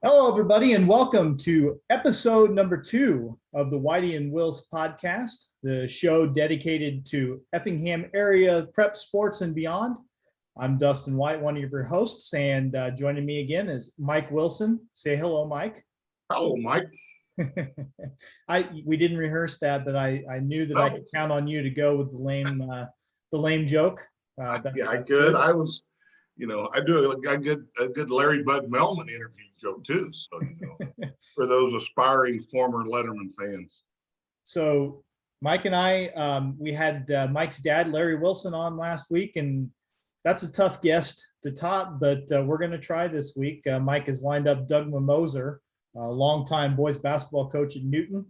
Hello, everybody, and welcome to episode number 2 of the Whitey and Wills podcast, the show dedicated to Effingham-area prep sports and beyond. I'm Dustin White, one of your hosts, and joining me again is Mike Wilson. Say hello, Mike. Hello, Mike. We didn't rehearse that, but I knew that I could count on you to go with the lame joke. Yeah, I could. I was, I do a good Larry Bud Melman interview joke too. So, for those aspiring former Letterman fans. So Mike and I, we had Mike's dad, Larry Wilson, on last week, and that's a tough guest to top, but we're going to try this week. Mike has lined up Doug Mammoser, a longtime boys basketball coach at Newton.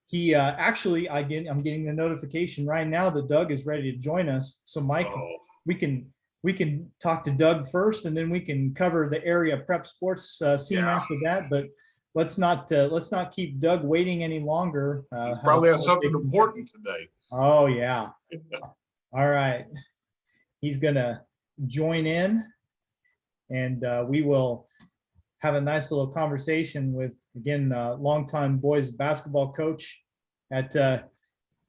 He actually, I'm getting the notification right now that Doug is ready to join us. So Mike, we can talk to Doug first, and then we can cover the area prep sports scene after that. But let's not keep Doug waiting any longer. He probably has something important today. Oh yeah. All right. He's gonna join in, and we will have a nice little conversation with, again, longtime boys basketball coach at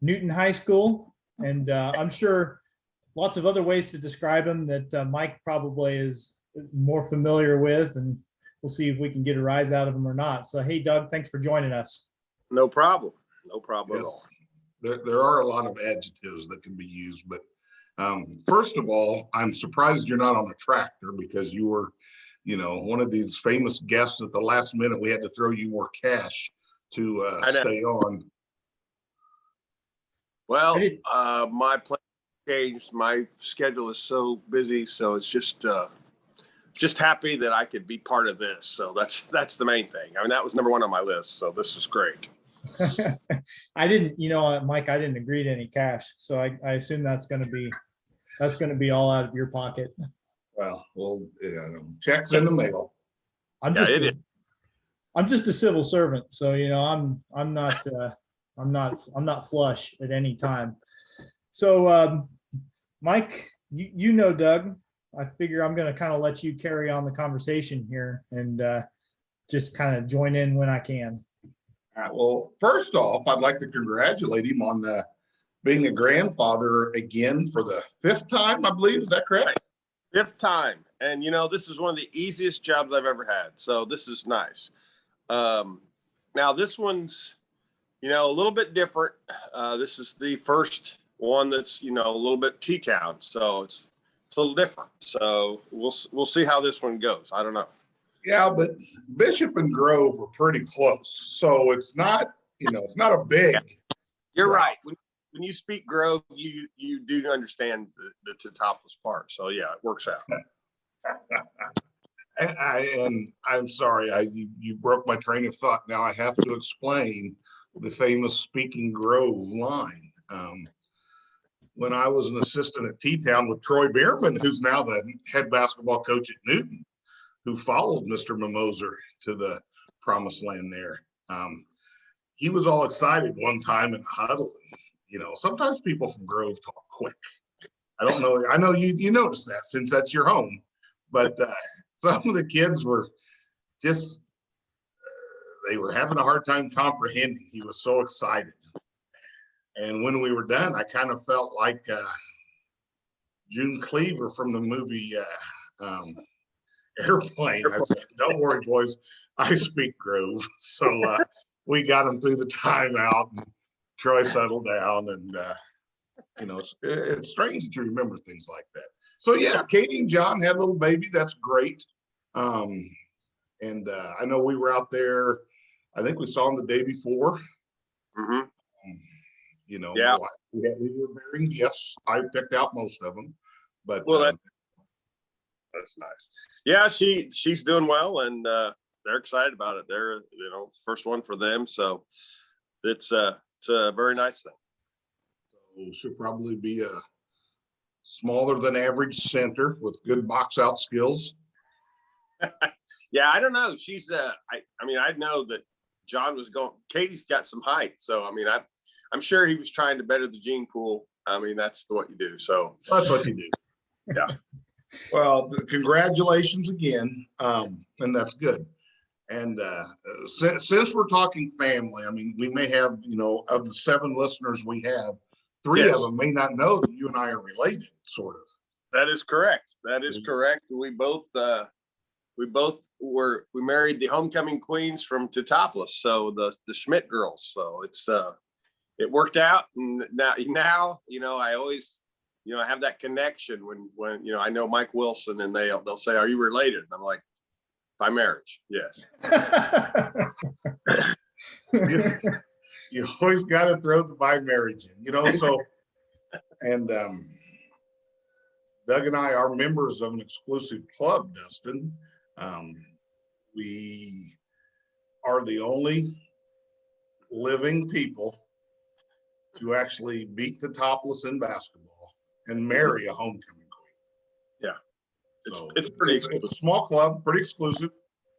Newton High School, and I'm sure lots of other ways to describe him that Mike probably is more familiar with, and we'll see if we can get a rise out of him or not. So, hey, Doug, thanks for joining us. No problem. No problem at all. There are a lot of adjectives that can be used, but first of all, I'm surprised you're not on a tractor, because you were, one of these famous guests at the last minute. We had to throw you more cash to stay on. Well, my plan changed. My schedule is so busy, so it's just happy that I could be part of this. So that's the main thing. I mean, that was number one on my list. So this is great. I didn't, Mike, I didn't agree to any cash, so I assume that's going to be all out of your pocket. Well, checks in the mail. I'm just a civil servant, so I'm not flush at any time. So, Mike, you know Doug. I figure I'm going to kind of let you carry on the conversation here and just kind of join in when I can. All right, well, first off, I'd like to congratulate him on being a grandfather again for the 5th time, I believe. Is that correct? 5th time. And, this is one of the easiest jobs I've ever had. So this is nice. Now, this one's, a little bit different. This is the first one that's, a little bit T-town. So it's a little different. So we'll see how this one goes. I don't know. Yeah, but Bishop and Grove are pretty close. So it's not, it's not a big. You're right. When you speak Grove, you do understand the topless part. So yeah, it works out. And I'm sorry, you broke my train of thought. Now I have to explain the famous Speaking Grove line. When I was an assistant at T-Town with Troy Bierman, who's now the head basketball coach at Newton, who followed Mr. Mammoser to the promised land there. He was all excited one time in a huddle. Sometimes people from Grove talk quick. I don't know. I know you noticed that since that's your home, but some of the kids were just, they were having a hard time comprehending. He was so excited. And when we were done, I kind of felt like June Cleaver from the movie Airplane. I said, don't worry, boys, I speak Grove. So we got him through the timeout, and Troy settled down, and it's strange to remember things like that. So yeah, Katie and John had a little baby. That's great. And I know we were out there. I think we saw him the day before. Mm-hmm. Yeah, we were bearing gifts. I picked out most of them, but that's nice. Yeah, she's doing well, and they're excited about it. They're first one for them, so it's a very nice thing. So she'll probably be a smaller than average center with good box out skills. Yeah, I don't know. She's I know that John was going. Katie's got some height, so I'm sure he was trying to better the gene pool. That's what you do. So that's what you do. Yeah. Well, congratulations again. And that's good. And since we're talking family, I mean, we may have, of the 7 listeners we have, 3 Yes. of them may not know that you and I are related, sort of. That is correct. That is correct. We both married the homecoming queens from Teutopolis, so the Schmidt girls. So it worked out, and now I always I have that connection when I know Mike Wilson, and they'll say, "Are you related?" And I'm like, by marriage, yes. You always got to throw the by marriage in, so, and Doug and I are members of an exclusive club, Dustin. We are the only living people to actually beat the topless in basketball and marry a homecoming queen. Yeah. So it's pretty it's a small club, pretty exclusive.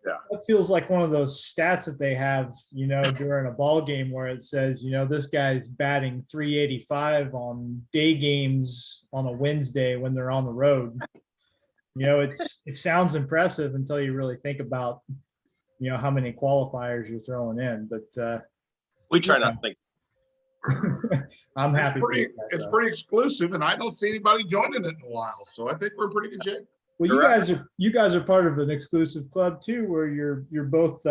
Yeah. It feels like one of those stats that they have, during a ball game where it says, this guy's batting 385 on day games on a Wednesday when they're on the road. It sounds impressive until you really think about, how many qualifiers you're throwing in. But we try not to think. I'm happy. It's pretty exclusive, and I don't see anybody joining it in a while. So I think we're in pretty good shape. Well, you guys are part of an exclusive club too, where you're both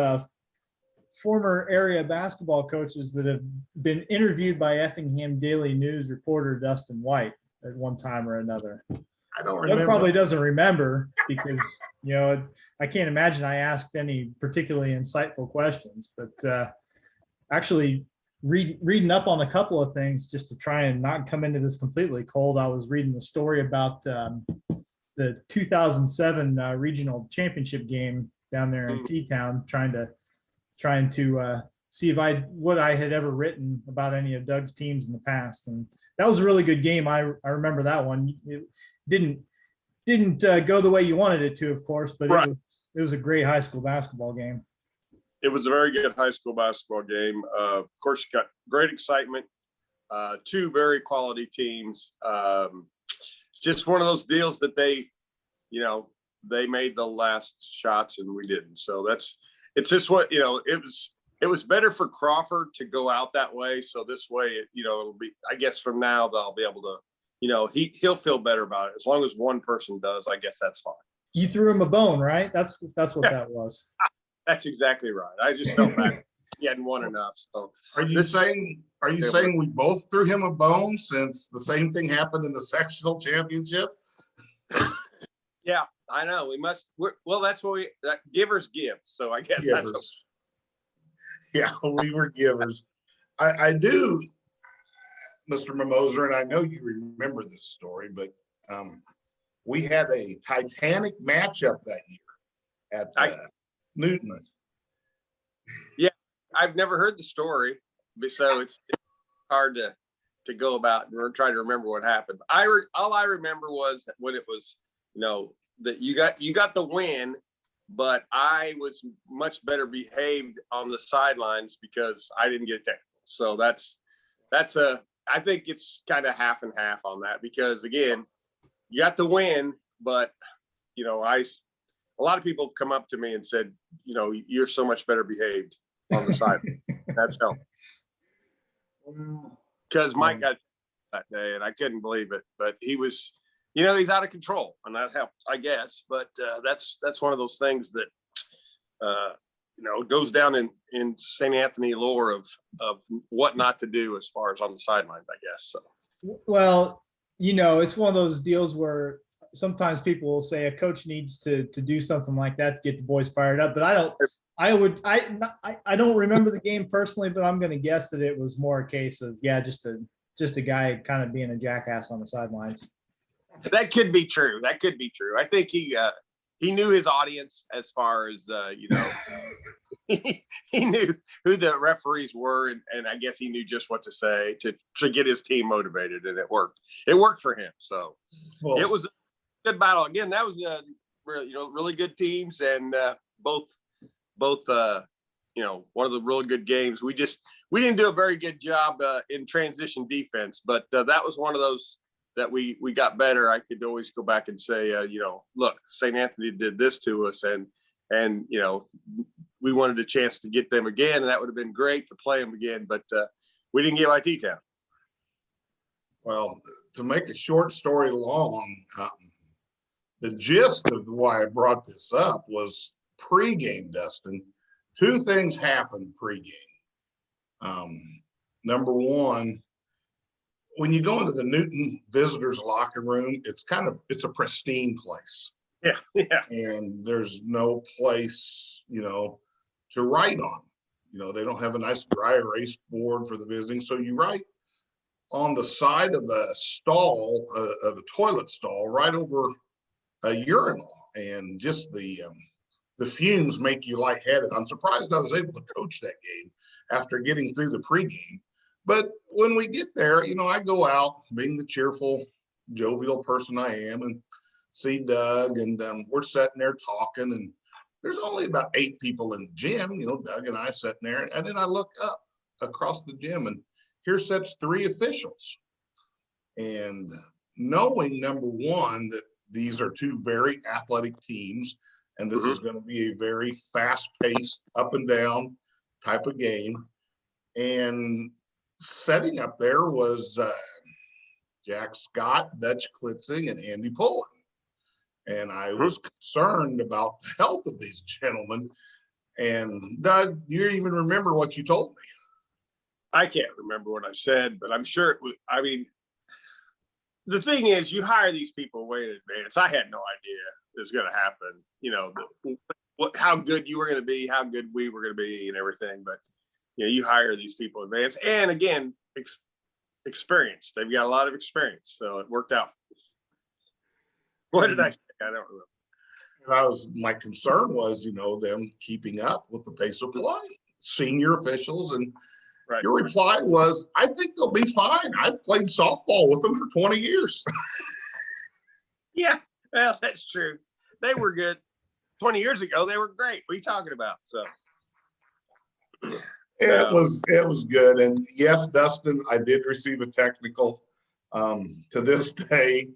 former area basketball coaches that have been interviewed by Effingham Daily News reporter Dustin White at one time or another. I don't remember. Doug probably doesn't remember because I can't imagine I asked any particularly insightful questions, but actually reading up on a couple of things just to try and not come into this completely cold. I was reading the story about the 2007 regional championship game down there in T-Town, trying to see what I had ever written about any of Doug's teams in the past, and that was a really good game. I remember that one. It didn't go the way you wanted it to, of course, but right. It was a great high school basketball game. It was a very good high school basketball game. Of course, you got great excitement. 2 very quality teams. It's just one of those deals that they made the last shots and we didn't. So it's just what, it was better for Crawford to go out that way. So this way, it'll be, I guess from now they'll be able to, he'll feel better about it. As long as one person does, I guess that's fine. You threw him a bone, right? That's what that was. That's exactly right. I just felt bad. He hadn't won enough. So are you saying we both threw him a bone since the same thing happened in the sectional championship? Yeah, I know. That's what givers give. So I guess givers. That's yeah, we were givers. I do, Mr. Mammoser, and I know you remember this story, but we had a Titanic matchup that year at Newton. Yeah, I've never heard the story, so it's hard to go about and try to remember what happened. All I remember was when it was, that you got the win, but I was much better behaved on the sidelines because I didn't get technical. So I think it's kind of half and half on that, because again, you got the win, but a lot of people have come up to me and said, you're so much better behaved on the side. That's helped. Because Mike got that day and I couldn't believe it, but he was, he's out of control, and that helped, I guess. But that's one of those things that, goes down in St. Anthony lore of what not to do as far as on the sidelines, I guess. So, well, it's one of those deals where sometimes people will say a coach needs to do something like that to get the boys fired up, but I don't remember the game personally, but I'm going to guess that it was more a case of, just a guy kind of being a jackass on the sidelines. That could be true. I think he knew his audience as far as, he knew who the referees were, and I guess he knew just what to say to get his team motivated, and it worked. It worked for him. So It was a good battle. Again, that was really good teams, and both one of the really good games. We didn't do a very good job in transition defense, but that was one of those that we got better. I could always go back and say, look, St. Anthony did this to us, and and we wanted a chance to get them again, and that would have been great to play them again, but we didn't get by T-Town. Well, to make a short story long, the gist of why I brought this up was pregame, Dustin. Two things happened pregame. Number one, when you go into the Newton visitors locker room, it's a pristine place. Yeah. And there's no place, to write on. They don't have a nice dry erase board for the visiting. So you write on the side of a stall, of a toilet stall, right over a urinal, and just the fumes make you lightheaded. I'm surprised I was able to coach that game after getting through the pregame. But when we get there, I go out being the cheerful, jovial person I am, and see Doug, and we're sitting there talking, and there's only about 8 people in the gym, Doug and I sitting there. And then I look up across the gym, and here sits 3 officials. And knowing, number one, that these are 2 very athletic teams, and this is going to be a very fast-paced, up and down type of game. And setting up there was Jack Scott, Dutch Klitzing, and Andy Pullen. And I was concerned about the health of these gentlemen. And Doug, you even remember what you told me? I can't remember what I said, but I'm sure it was. I mean, the thing is, you hire these people way in advance. I had no idea it was going to happen. How good you were going to be, how good we were going to be, and everything. But you hire these people in advance, and again, experience. They've got a lot of experience, so it worked out. What did I say? I don't remember. My concern was, them keeping up with the pace of play, senior officials, and right. Your reply was, I think they'll be fine. I've played softball with them for 20 years. Yeah, well, that's true. They were good. 20 years ago, they were great. What are you talking about? So it was good. And yes, Dustin, I did receive a technical. To this day,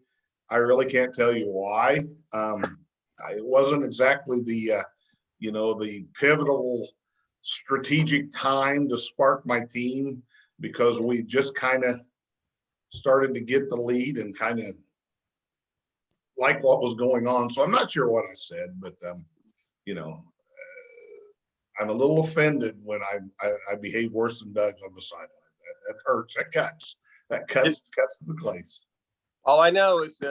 I really can't tell you why. It wasn't exactly the pivotal strategic time to spark my team, because we just kind of started to get the lead and kind of like what was going on. So I'm not sure what I said, but I'm a little offended when I behave worse than Doug on the sidelines. That hurts. That cuts to the place. All I know is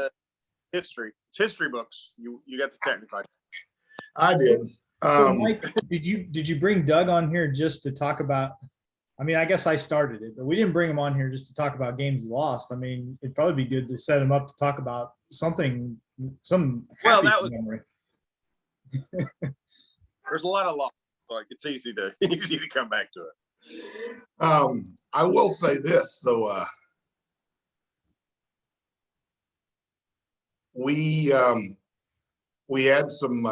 history. It's history books. You got the technical. I did. So Mike, did you bring Doug on here just to talk about? I mean, I guess I started it, but we didn't bring him on here just to talk about games lost. I mean, it'd probably be good to set him up to talk about some happy memory. There's a lot of loss, so it's easy to come back to it. I will say this. So we had some.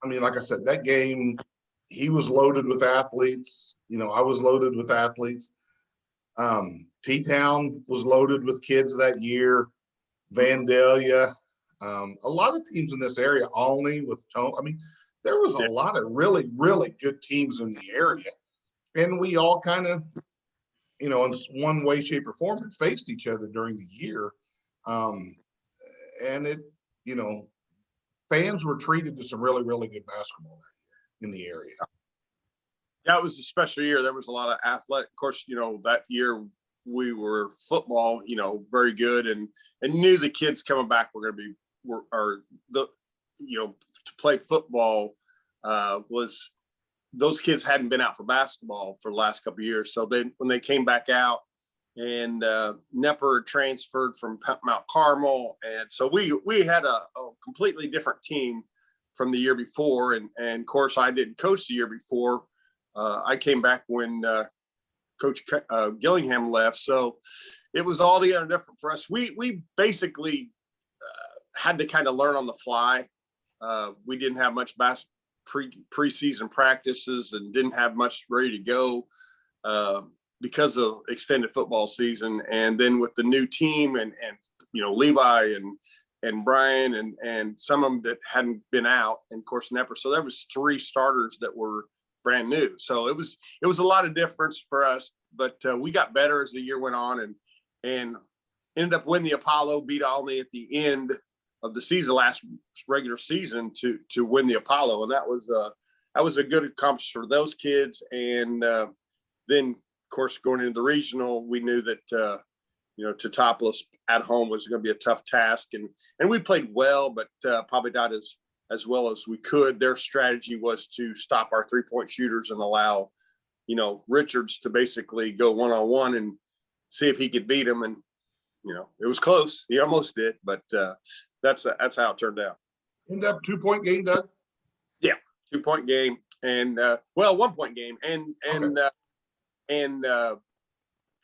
Like I said, that game, he was loaded with athletes. I was loaded with athletes. T-Town was loaded with kids that year. Vandalia, a lot of teams in this area, Olney with Tone. There was a lot of really, really good teams in the area. And we all kind of, in one way, shape, or form, had faced each other during the year. And it, fans were treated to some really, really good basketball in the area. That was a special year. There was a lot of athletic. Of course, that year we were football, very good, and knew the kids coming back were going to be, to play football was those kids hadn't been out for basketball for the last couple of years. So when they came back out, and Nepper transferred from Mount Carmel, and so we had a completely different team from the year before, and of course I didn't coach the year before. I came back when Coach Gillingham left, so it was all together different for us. We basically had to kind of learn on the fly. We didn't have much preseason practices and didn't have much ready to go. Because of extended football season, and then with the new team and Levi and Brian and some of them that hadn't been out, and of course Nepper. So there was 3 starters that were brand new. So it was a lot of difference for us, but we got better as the year went on, and ended up winning the Apollo, beat Olney at the end of the season, last regular season, to win the Apollo, and that was a good accomplishment for those kids. And then of course going into the regional, we knew that Teutopolis at home was going to be a tough task, and we played well, but probably not as well as we could. Their strategy was to stop our 3-point shooters and allow Richards to basically go one-on-one and see if he could beat him. And it was close. He almost did, but that's how it turned out. Ended up 2-point game, Doug. Yeah, 2-point game, and 1-point game, and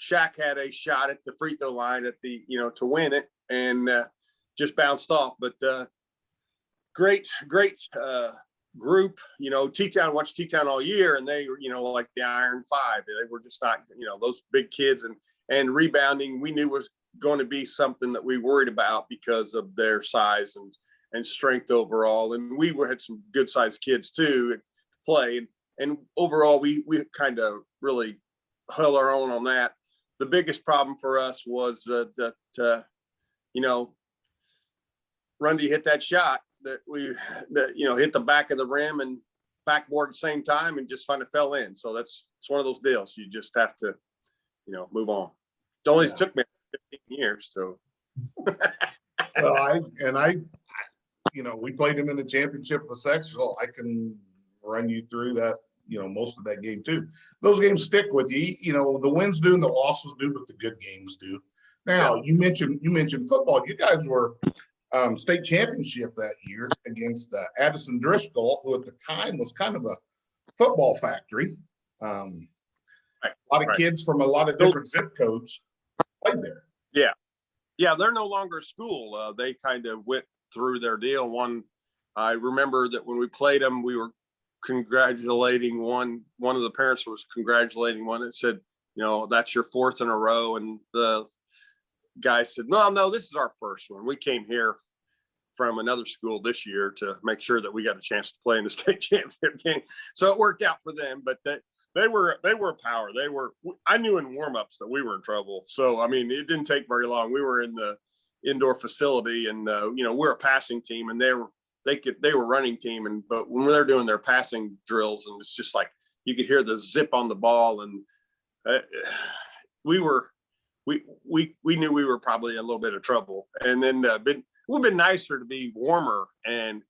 Shaq had a shot at the free throw line at the to win it, and just bounced off. But great group. T-Town, watched T-Town all year, and they like the Iron Five. They were just not those big kids, and rebounding we knew was going to be something that we worried about because of their size and strength overall. And we had some good sized kids too play, and overall we kind of really held our own on that. The biggest problem for us was that Rundy hit that shot that hit the back of the rim and backboard at the same time, and just kind of fell in. So it's one of those deals. You just have to move on. It only took me 15 years. So well, we played him in the championship of the sectional. I can run you through that, most of that game too. Those games stick with you. The wins do and the losses do, but the good games do. Now, you mentioned football. You guys were state championship that year against Addison Driscoll, who at the time was kind of a football factory. A lot of kids from a lot of different zip codes played there. Yeah, they're no longer a school. They kind of went through their deal. I remember that when we played them, we were congratulating one of the parents was congratulating one that said, that's your 4th in a row. And the guy said, no, this is our first one. We came here from another school this year to make sure that we got a chance to play in the state championship game. So it worked out for them, but they were a power. I knew in warmups that we were in trouble. So, it didn't take very long. We were in the indoor facility, and we're a passing team, and they were running team, but when they're doing their passing drills, and it's just like you could hear the zip on the ball, and we knew we were probably a little bit of trouble. And then it would have been nicer to be warmer and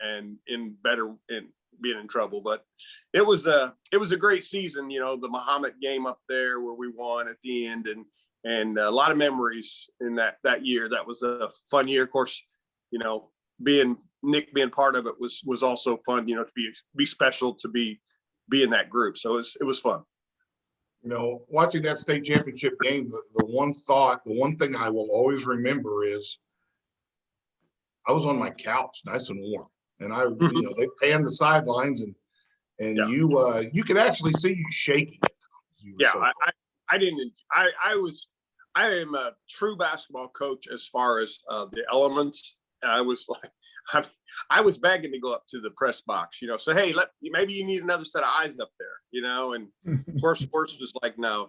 in better and being in trouble, but it was a great season. The Muhammad game up there where we won at the end, and a lot of memories in that year. That was a fun year. Of course, Nick being part of it was also fun, to be special, to be in that group. So it was fun. Watching that state championship game, the one thing I will always remember is I was on my couch, nice and warm, and they panned the sidelines, and you could actually see you shaking at times. I am a true basketball coach as far as the elements. I was like, I was begging to go up to the press box, say, hey, maybe you need another set of eyes up there, and of course, sports was like, no,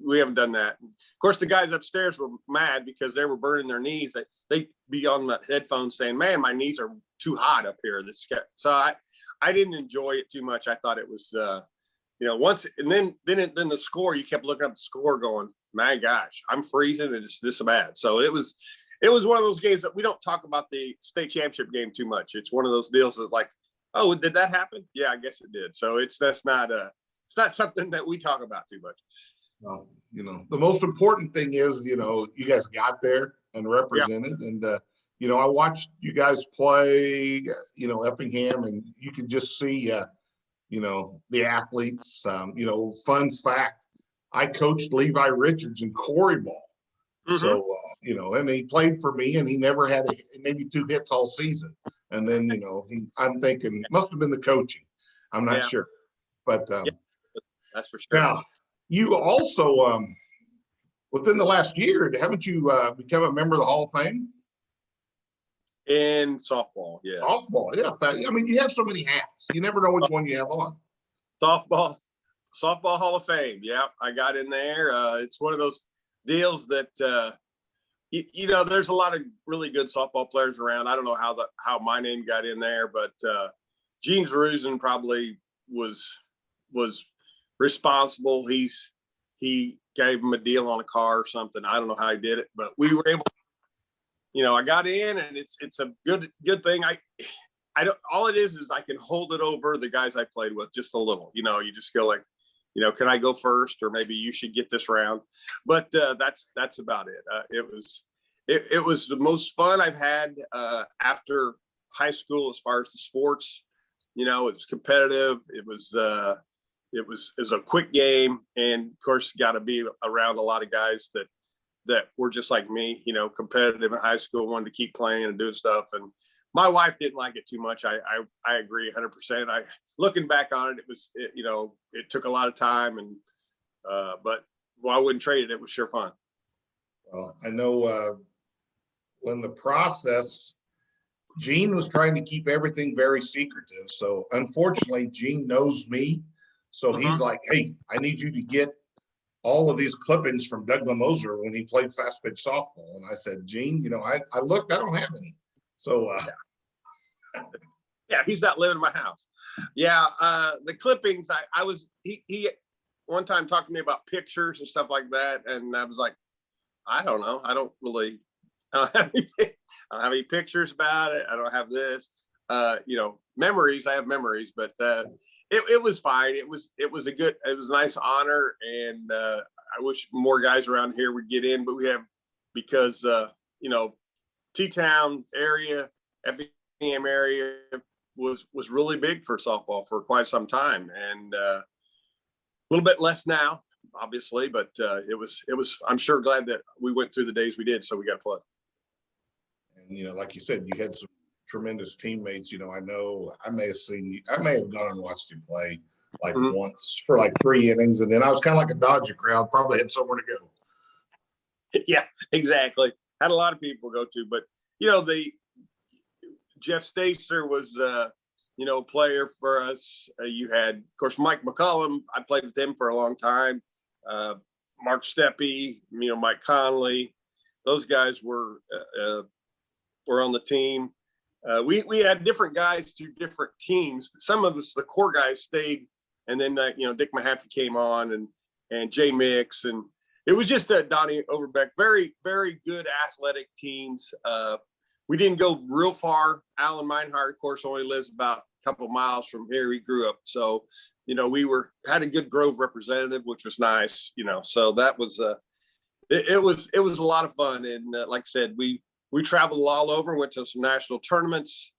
we haven't done that. And of course, the guys upstairs were mad because they were burning their knees. They'd be on the headphones saying, man, my knees are too hot up here. So I didn't enjoy it too much. I thought it was, once, and then the score, you kept looking up the score going, my gosh, I'm freezing and it's this bad. So it was one of those games that we don't talk about the state championship game too much. It's one of those deals that like, oh, did that happen? Yeah, I guess it did. So it's not something that we talk about too much. Well, the most important thing is, you guys got there and represented. And, I watched you guys play, Effingham, and you could just see, the athletes. Fun fact, I coached Levi Richards in Corey ball. Mm-hmm. So, and he played for me, and he never had maybe 2 hits all season. And then, I'm thinking must have been the coaching. I'm not sure, but that's for sure. Now, you also, within the last year, haven't you become a member of the Hall of Fame? In softball, yeah. Softball, yeah. I mean, you have so many hats. You never know which one you have on. Softball Hall of Fame. Yeah, I got in there. It's one of those deals that you know, there's a lot of really good softball players around. I don't know how my name got in there, but Gene Zeruzen probably was responsible. He gave him a deal on a car or something. I don't know how he did it, but we were able. You know, I got in, and it's a good thing. I don't. All it is I can hold it over the guys I played with just a little. You know, you just go like, you know, can I go first, or maybe you should get this round. But that's about it. It was the most fun I've had after high school as far as the sports. You know, it was competitive. It was a quick game, and of course, got to be around a lot of guys that were just like me, you know, competitive in high school, wanted to keep playing and doing stuff. And my wife didn't like it too much. I agree 100%. Looking back on it, you know, it took a lot of time, and but I wouldn't trade it. It was sure fun. Well, I know when the process, Gene was trying to keep everything very secretive. So unfortunately, Gene knows me. So he's like, hey, I need you to get all of these clippings from Doug Mammoser when he played fast pitch softball. And I said, Gene, you know, I looked, I don't have any. So yeah, he's not living in my house. Yeah, the clippings, he one time talked to me about pictures and stuff like that, and I was like, I don't know. I don't have any pictures about it. I don't have this. You know, memories. I have memories, but it was fine. It was a nice honor, and I wish more guys around here would get in, but we have, because you know, T-Town area, Effingham-area was really big for softball for quite some time, and a little bit less now, obviously, but it was. I'm sure glad that we went through the days we did, so we got to play. And you know, like you said, you had some tremendous teammates. You know, I may have gone and watched him play like once for like 3 innings, and then I was kind of like a Dodger crowd, probably had somewhere to go. Yeah, exactly. Had a lot of people go to, but you know, Jeff Stacer was you know, a player for us. You had, of course, Mike McCollum. I played with him for a long time. Mark Steppe, you know, Mike Conley. Those guys were on the team. We had different guys through different teams. Some of us, the core guys, stayed, and then you know, Dick Mahaffey came on, and Jay Mix, and it was just Donnie Overbeck. Very, very good athletic teams. We didn't go real far. Alan Meinhardt, of course, only lives about a couple of miles from here. He grew up, so you know, had a good Grove representative, which was nice. You know, so that was it was a lot of fun, and like I said, we traveled all over, went to some national tournaments,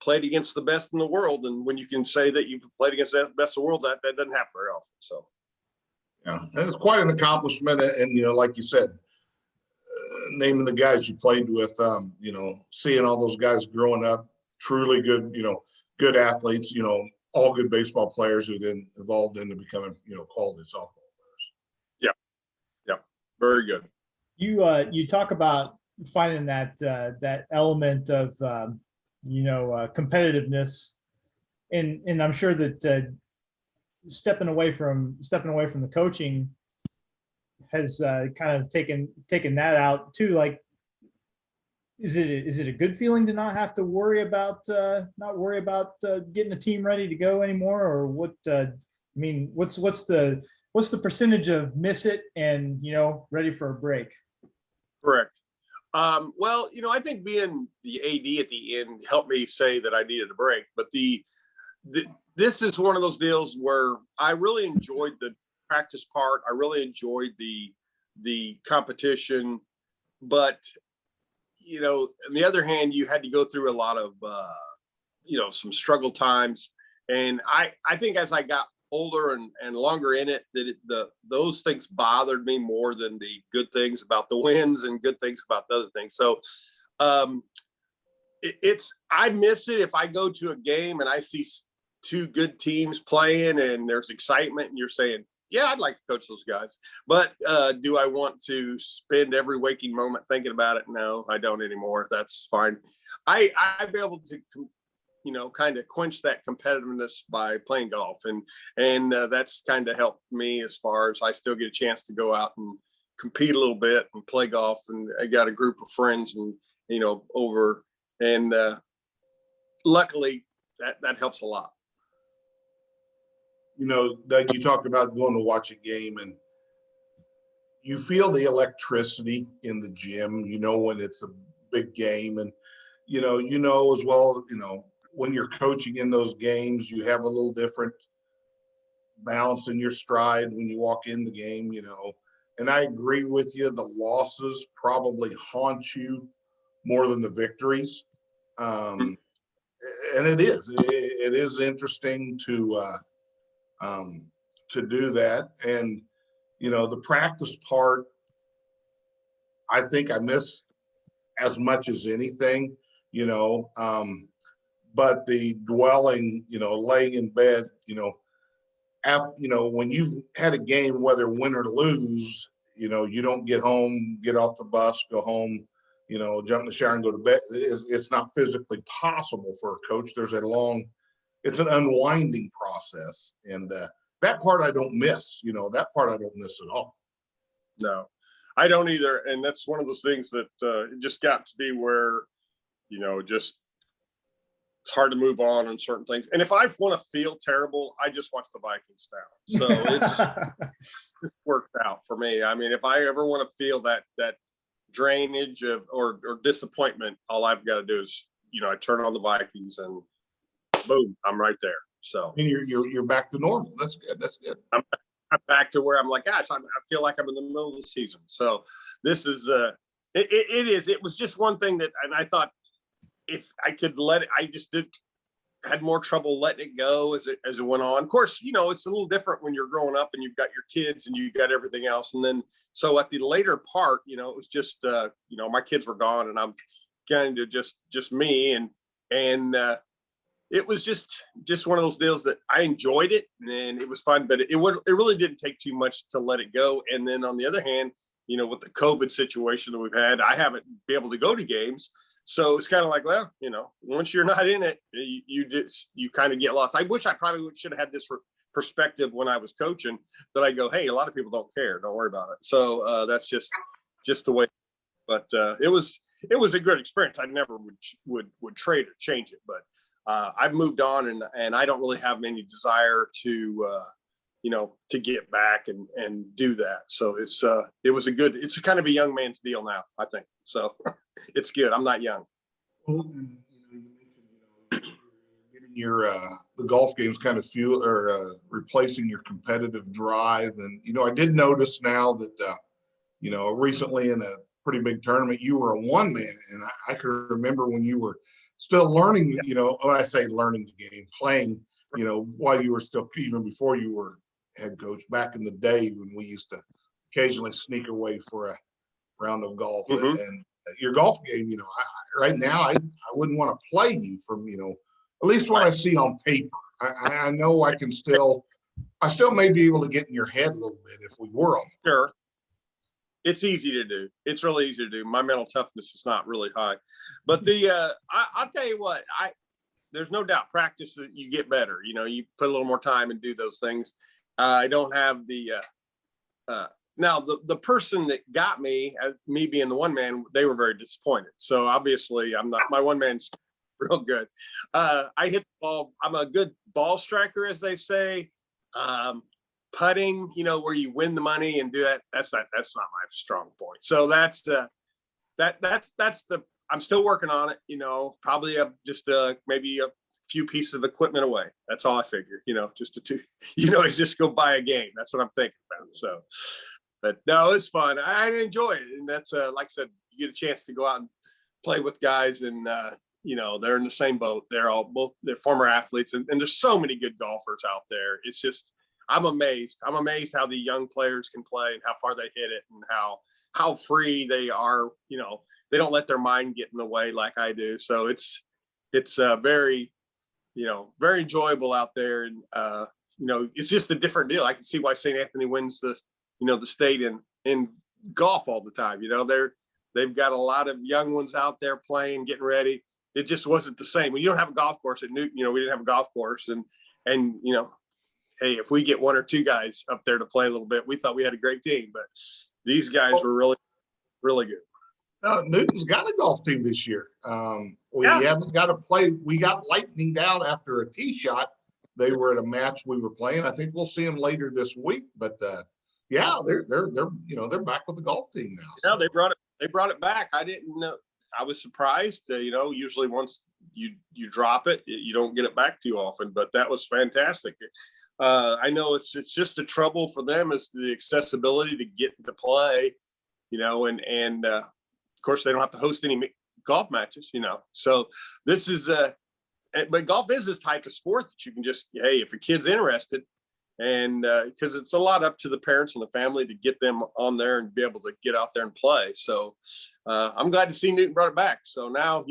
played against the best in the world. And when you can say that you played against the best in the world, that doesn't happen very often. So, yeah, and it's quite an accomplishment. And, you know, like you said, naming the guys you played with, you know, seeing all those guys growing up, truly good, you know, good athletes, you know, all good baseball players who then evolved into becoming, you know, quality softball players. Yeah. Yeah. Very good. You talk about finding that element of you know, competitiveness, and I'm sure that stepping away from the coaching has kind of taken that out too. Like, is it a good feeling to not have to worry about getting a team ready to go anymore, or what? I mean, what's the percentage of miss it and, you know, ready for a break? Correct. Well, you know, I think being the AD at the end helped me say that I needed a break. But this is one of those deals where I really enjoyed the practice part. I really enjoyed the competition. But, you know, on the other hand, you had to go through a lot of, you know, some struggle times. And I think as I got older and longer in it, that those things bothered me more than the good things about the wins and good things about the other things. So I miss it if I go to a game and I see two good teams playing and there's excitement and you're saying, yeah, I'd like to coach those guys. But do I want to spend every waking moment thinking about it? No, I don't anymore. That's fine. I'd be able to, kind of quench that competitiveness by playing golf, and that's kind of helped me as far as I still get a chance to go out and compete a little bit and play golf. And I got a group of friends, and over, and luckily that helps a lot. Doug, you talked about going to watch a game and you feel the electricity in the gym, when it's a big game, and, as well, when you're coaching in those games, you have a little different balance in your stride when you walk in the game, and I agree with you. The losses probably haunt you more than the victories. And it is interesting to do that. And, the practice part, I think I miss as much as anything, but the dwelling, laying in bed, when you've had a game, whether win or lose, you don't get home, get off the bus, go home, jump in the shower and go to bed. It's not physically possible for a coach. It's an unwinding process. And that part I don't miss, that part I don't miss at all. No, I don't either. And that's one of those things that it just got to be where, just it's hard to move on certain things. And if I want to feel terrible, I just watch the Vikings now. So it's worked out for me. I mean, if I ever want to feel that drainage or disappointment, all I've got to do is, I turn on the Vikings and boom, I'm right there. So and you're back to normal. That's good. That's good. I'm back to where I'm like, gosh, I feel like I'm in the middle of the season. So this is it was just one thing that, and I thought if I could let it, I just had more trouble letting it go as it went on. Of course, it's a little different when you're growing up and you've got your kids and you got everything else. And then, so at the later part, it was just, my kids were gone and I'm kind of just me. And it was just one of those deals that I enjoyed it and it was fun, but it really didn't take too much to let it go. And then on the other hand, with the COVID situation that we've had, I haven't been able to go to games. So it's kind of like, well, once you're not in it, you kind of get lost. I wish I probably should have had this perspective when I was coaching, that I go, hey, a lot of people don't care. Don't worry about it. So that's just the way. But it was a good experience. I never would trade or change it. But I've moved on, and I don't really have any desire to to get back and do that. So it's a kind of a young man's deal now, I think. So it's good. I'm not young. Well, and, you mentioned, getting your the golf games kind of fuel or replacing your competitive drive. And I did notice now that recently in a pretty big tournament, you were a one man, and I can remember when you were still learning. When I say learning the game, playing. While you were still, even before you were head coach, back in the day when we used to occasionally sneak away for a round of golf. Mm-hmm. And your golf game, right now I wouldn't want to play you from at least what I see on paper. I know I still may be able to get in your head a little bit if we were on. Sure. It's easy to do. It's really easy to do. My mental toughness is not really high, but I'll tell you what, there's no doubt practice that you get better. You put a little more time and do those things. I don't have the now the person that got me being the one man, they were very disappointed. So obviously I'm not, my one man's real good. I hit the ball. I'm a good ball striker, as they say. Putting, where you win the money and do that. That's not my strong point. So that's the I'm still working on it, probably maybe a few pieces of equipment away. That's all I figure, it's just go buy a game. That's what I'm thinking about. So, but no, it's fun. I enjoy it. And that's, like I said, you get a chance to go out and play with guys and, they're in the same boat. They're former athletes and there's so many good golfers out there. It's just, I'm amazed how the young players can play and how far they hit it and how free they are. They don't let their mind get in the way like I do. So it's very, very enjoyable out there. And it's just a different deal. I can see why St. Anthony wins the state in golf all the time. They've got a lot of young ones out there playing, getting ready. It just wasn't the same. When you don't have a golf course at Newton, we didn't have a golf course, and hey, if we get one or two guys up there to play a little bit, we thought we had a great team, but these guys were really, really good. Newton's got a golf team this year. We haven't got to play. We got lightninged out after a tee shot. They were at a match we were playing. I think we'll see them later this week. But they're back with the golf team now. So. Yeah, they brought it back. I didn't know. I was surprised. Usually once you drop it, you don't get it back too often. But that was fantastic. I know it's just a trouble for them is the accessibility to get to play. And of course they don't have to host any golf matches. So this is but golf is this type of sport that you can just, hey, if a kid's interested, and because it's a lot up to the parents and the family to get them on there and be able to get out there and play. So I'm glad to see Newton brought it back. So now,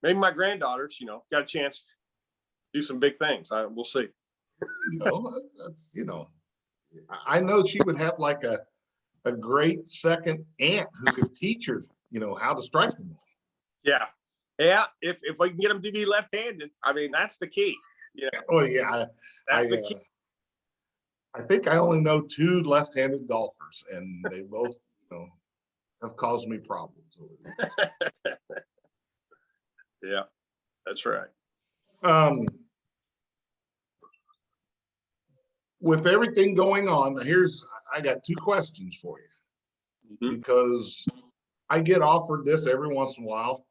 maybe my granddaughters, got a chance to do some big things. We'll see. That's, I know she would have like a great second aunt who could teach her, how to strike the ball. Yeah. Yeah. If we can get them to be left-handed, that's the key. Oh yeah. That's the key. I think I only know two left-handed golfers, and they both, have caused me problems. Yeah, that's right. With everything going on, I got two questions for you, because I get offered this every once in a while.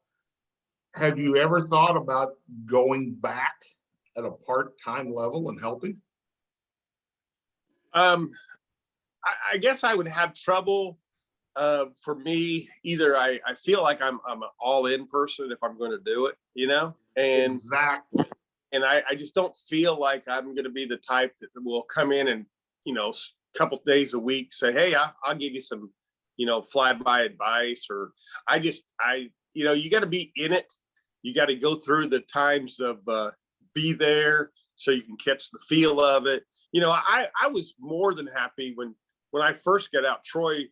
Have you ever thought about going back at a part-time level and helping? I guess I would have trouble. For me, either I feel like I'm an all-in person if I'm going to do it, and exactly. And I just don't feel like I'm going to be the type that will come in and, a couple days a week say, hey, I'll give you some, fly-by advice, or you got to be in it. You got to go through the times of be there so you can catch the feel of it. I was more than happy when I first got out. Troy,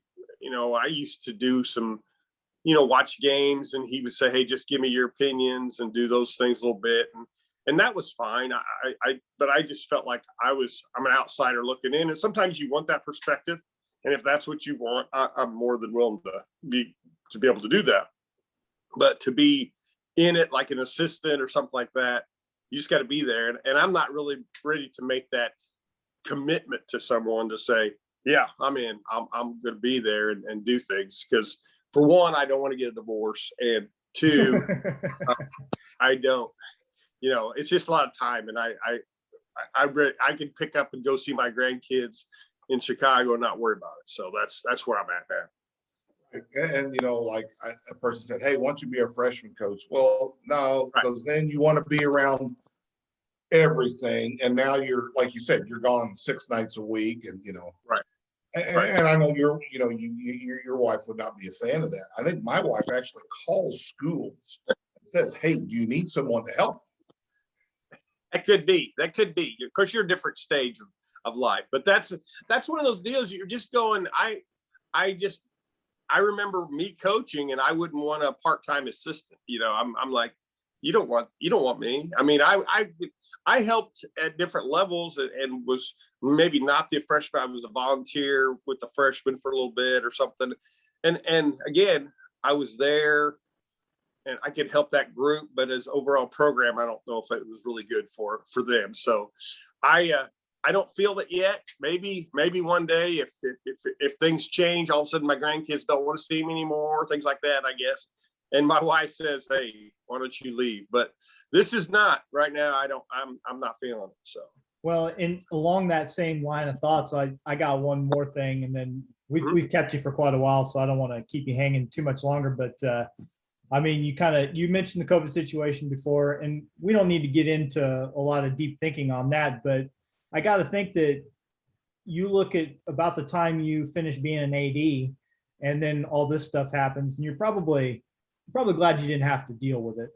I used to do some, watch games, and he would say, hey, just give me your opinions and do those things a little bit. And that was fine. But I just felt like I'm an outsider looking in. And sometimes you want that perspective. And if that's what you want, I'm more than willing to be able to do that. But to be in it like an assistant or something like that, you just got to be there. And I'm not really ready to make that commitment to someone to say, yeah, I'm in. I'm going to be there and do things. Because for one, I don't want to get a divorce. And two, I don't. It's just a lot of time. And I can pick up and go see my grandkids in Chicago and not worry about it. So that's where I'm at now. And like a person said, hey, why don't you be a freshman coach? Well, no, because then you want to be around everything. And now you're, like you said, you're gone 6 nights a week, and right. And I know your wife would not be a fan of that. I think my wife actually calls schools and says, hey, do you need someone to help? That could be. Of course, you're a different stage of life, but that's one of those deals. You're just going. I remember me coaching, and I wouldn't want a part-time assistant. I'm like, you don't want me. I helped at different levels and was maybe not the freshman. I was a volunteer with the freshmen for a little bit or something. And again, I was there and I could help that group, but as overall program, I don't know if it was really good for them. So I don't feel that yet. Maybe one day if things change, all of a sudden my grandkids don't want to see me anymore, things like that, I guess. And my wife says, hey, why don't you leave? But this is not right now. I'm not feeling it. So. Well, along that same line of thoughts, I got one more thing, and then we've kept you for quite a while, so I don't want to keep you hanging too much longer. But you mentioned the COVID situation before, and we don't need to get into a lot of deep thinking on that. But I got to think that you look at about the time you finish being an AD, and then all this stuff happens, and you're probably glad you didn't have to deal with it.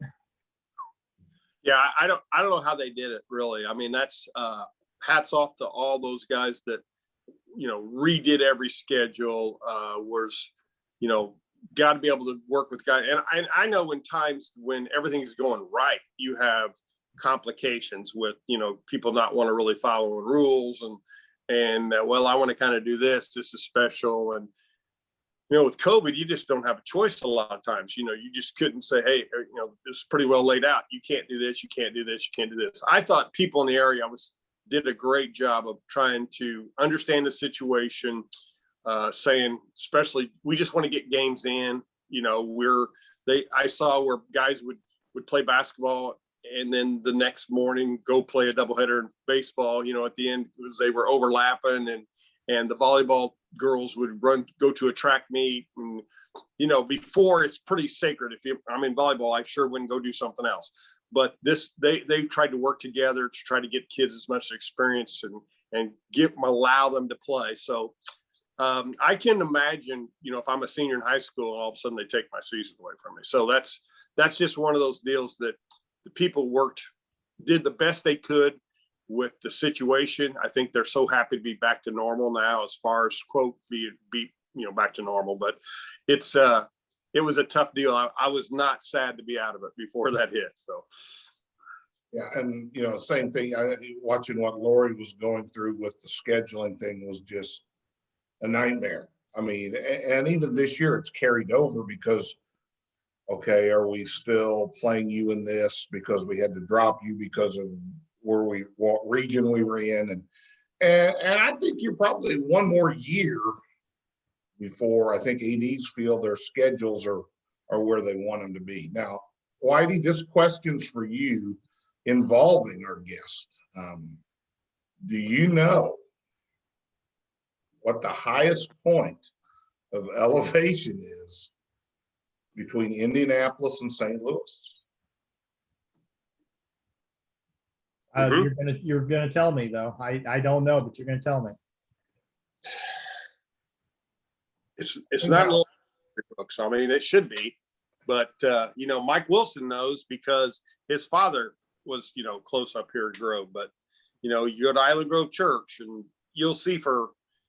Yeah, I don't know how they did it, really. That's hats off to all those guys that, redid every schedule, was, got to be able to work with guys. And I know in times when everything's going right, you have complications with, people not want to really follow the rules and well, I want to kind of do this. This is special. And, with COVID, you just don't have a choice a lot of times. You just couldn't say, hey, it's pretty well laid out. You can't do this. You can't do this. You can't do this. I thought people in the area did a great job of trying to understand the situation, saying, especially, we just want to get games in. I saw where guys would play basketball and then the next morning go play a doubleheader in baseball. At the end, they were overlapping, and the volleyball girls would go to a track meet, and before, it's pretty sacred. I'm in volleyball, I sure wouldn't go do something else. But they tried to work together to try to get kids as much experience and allow them to play. So I can imagine, if I'm a senior in high school and all of a sudden they take my season away from me. So that's just one of those deals that the people did the best they could with the situation. I think they're so happy to be back to normal now, as far as quote be back to normal. But it was a tough deal. I was not sad to be out of it before that hit. So yeah, and same thing. Watching what Lori was going through with the scheduling thing was just a nightmare. I mean, and even this year it's carried over because, okay, are we still playing you in this because we had to drop you because of what region we were in, and I think you're probably one more year before I think ADs feel their schedules are where they want them to be. Now, Whitey, this question's for you involving our guest. Do you know what the highest point of elevation is between Indianapolis and St. Louis? You're gonna tell me though. I don't know, but you're gonna tell me. It's not in the books. I mean, it should be, but Mike Wilson knows because his father was close up here at Grove. But you go to Island Grove Church and you'll see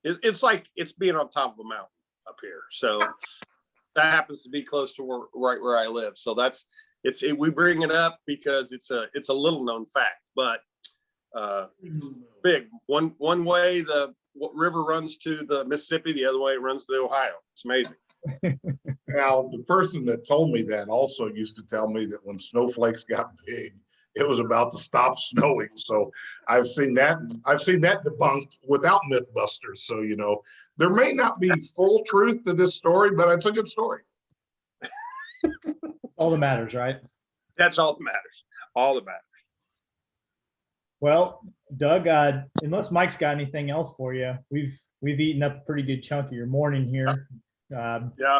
it's like it's being on top of a mountain up here. So that happens to be close to right where I live. So we bring it up because it's a little known fact, but it's big. One way the river runs to the Mississippi, the other way it runs to the Ohio. It's amazing. Now, the person that told me that also used to tell me that when snowflakes got big, it was about to stop snowing. So I've seen that debunked without Mythbusters. So there may not be full truth to this story, but it's a good story. All that matters, right? That's all that matters. All that matters. Well, Doug, unless Mike's got anything else for you, we've eaten up a pretty good chunk of your morning here. Yeah.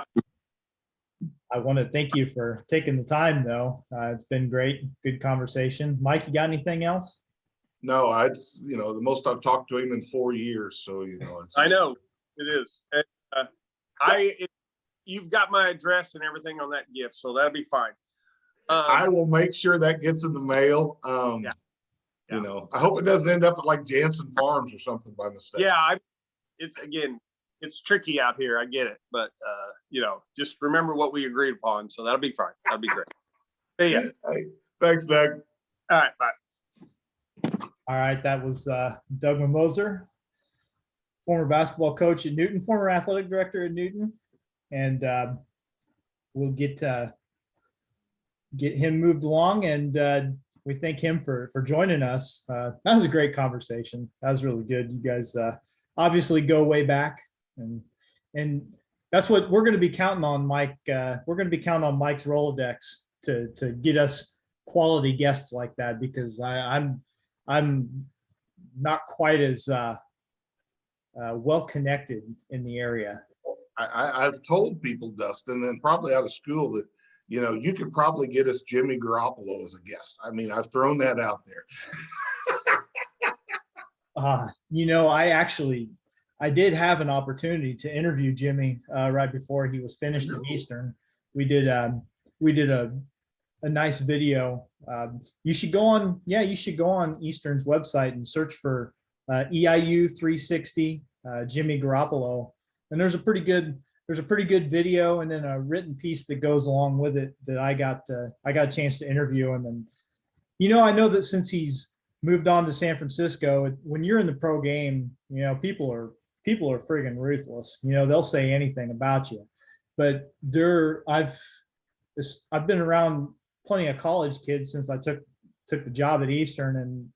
I want to thank you for taking the time, though. It's been great, good conversation. Mike, you got anything else? No, it's the most I've talked to him in 4 years. So I know it is. And, you've got my address and everything on that gift, so that'll be fine. I will make sure that gets in the mail. Yeah. I hope it doesn't end up at like Jansen Farms or something by mistake. Yeah, it's tricky out here. I get it, but just remember what we agreed upon. So that'll be fine. That'll be great. See ya. Hey, thanks, Doug. All right, bye. All right, that was Doug Mammoser, former basketball coach at Newton, former athletic director at Newton, and we'll get him moved along, and we thank him for joining us. That was a great conversation. That was really good. You guys obviously go way back, and that's what we're going to be counting on, Mike. We're going to be counting on Mike's Rolodex to get us quality guests like that, because I'm not quite as well connected in the area. I've told people, Dustin, and probably out of school, that you could probably get us Jimmy Garoppolo as a guest. I mean, I've thrown that out there. I did have an opportunity to interview Jimmy right before he was finished in Eastern. We did a nice video. You should go on Eastern's website and search for EIU 360, Jimmy Garoppolo, and there's a pretty good video and then a written piece that goes along with it that I got a chance to interview him. And I know that since he's moved on to San Francisco, when you're in the pro game, people are friggin' ruthless. They'll say anything about you. But I've been around plenty of college kids since I took the job at Eastern, and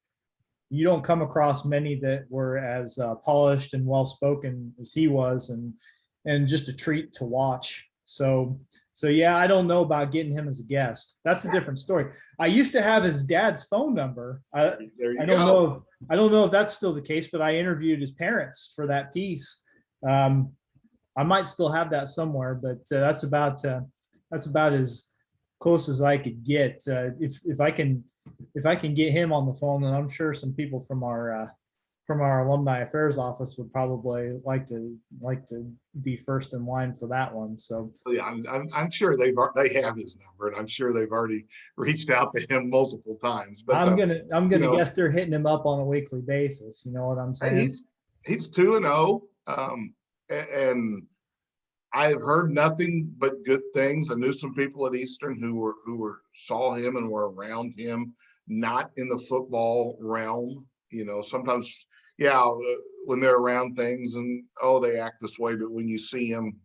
you don't come across many that were as polished and well-spoken as he was, and just a treat to watch. So yeah, I don't know about getting him as a guest. That's a different story. I used to have his dad's phone number. I don't know if that's still the case, but I interviewed his parents for that piece. I might still have that somewhere, but that's about as close as I could get. If I can get him on the phone, then I'm sure some people from our alumni affairs office would probably like to be first in line for that one. So yeah, I'm sure they have his number, and I'm sure they've already reached out to him multiple times. But I'm gonna guess they're hitting him up on a weekly basis. You know what I'm saying? He's 2-0, and I've heard nothing but good things. I knew some people at Eastern who saw him and were around him, not in the football realm. Sometimes, when they're around things and they act this way, but when you see him,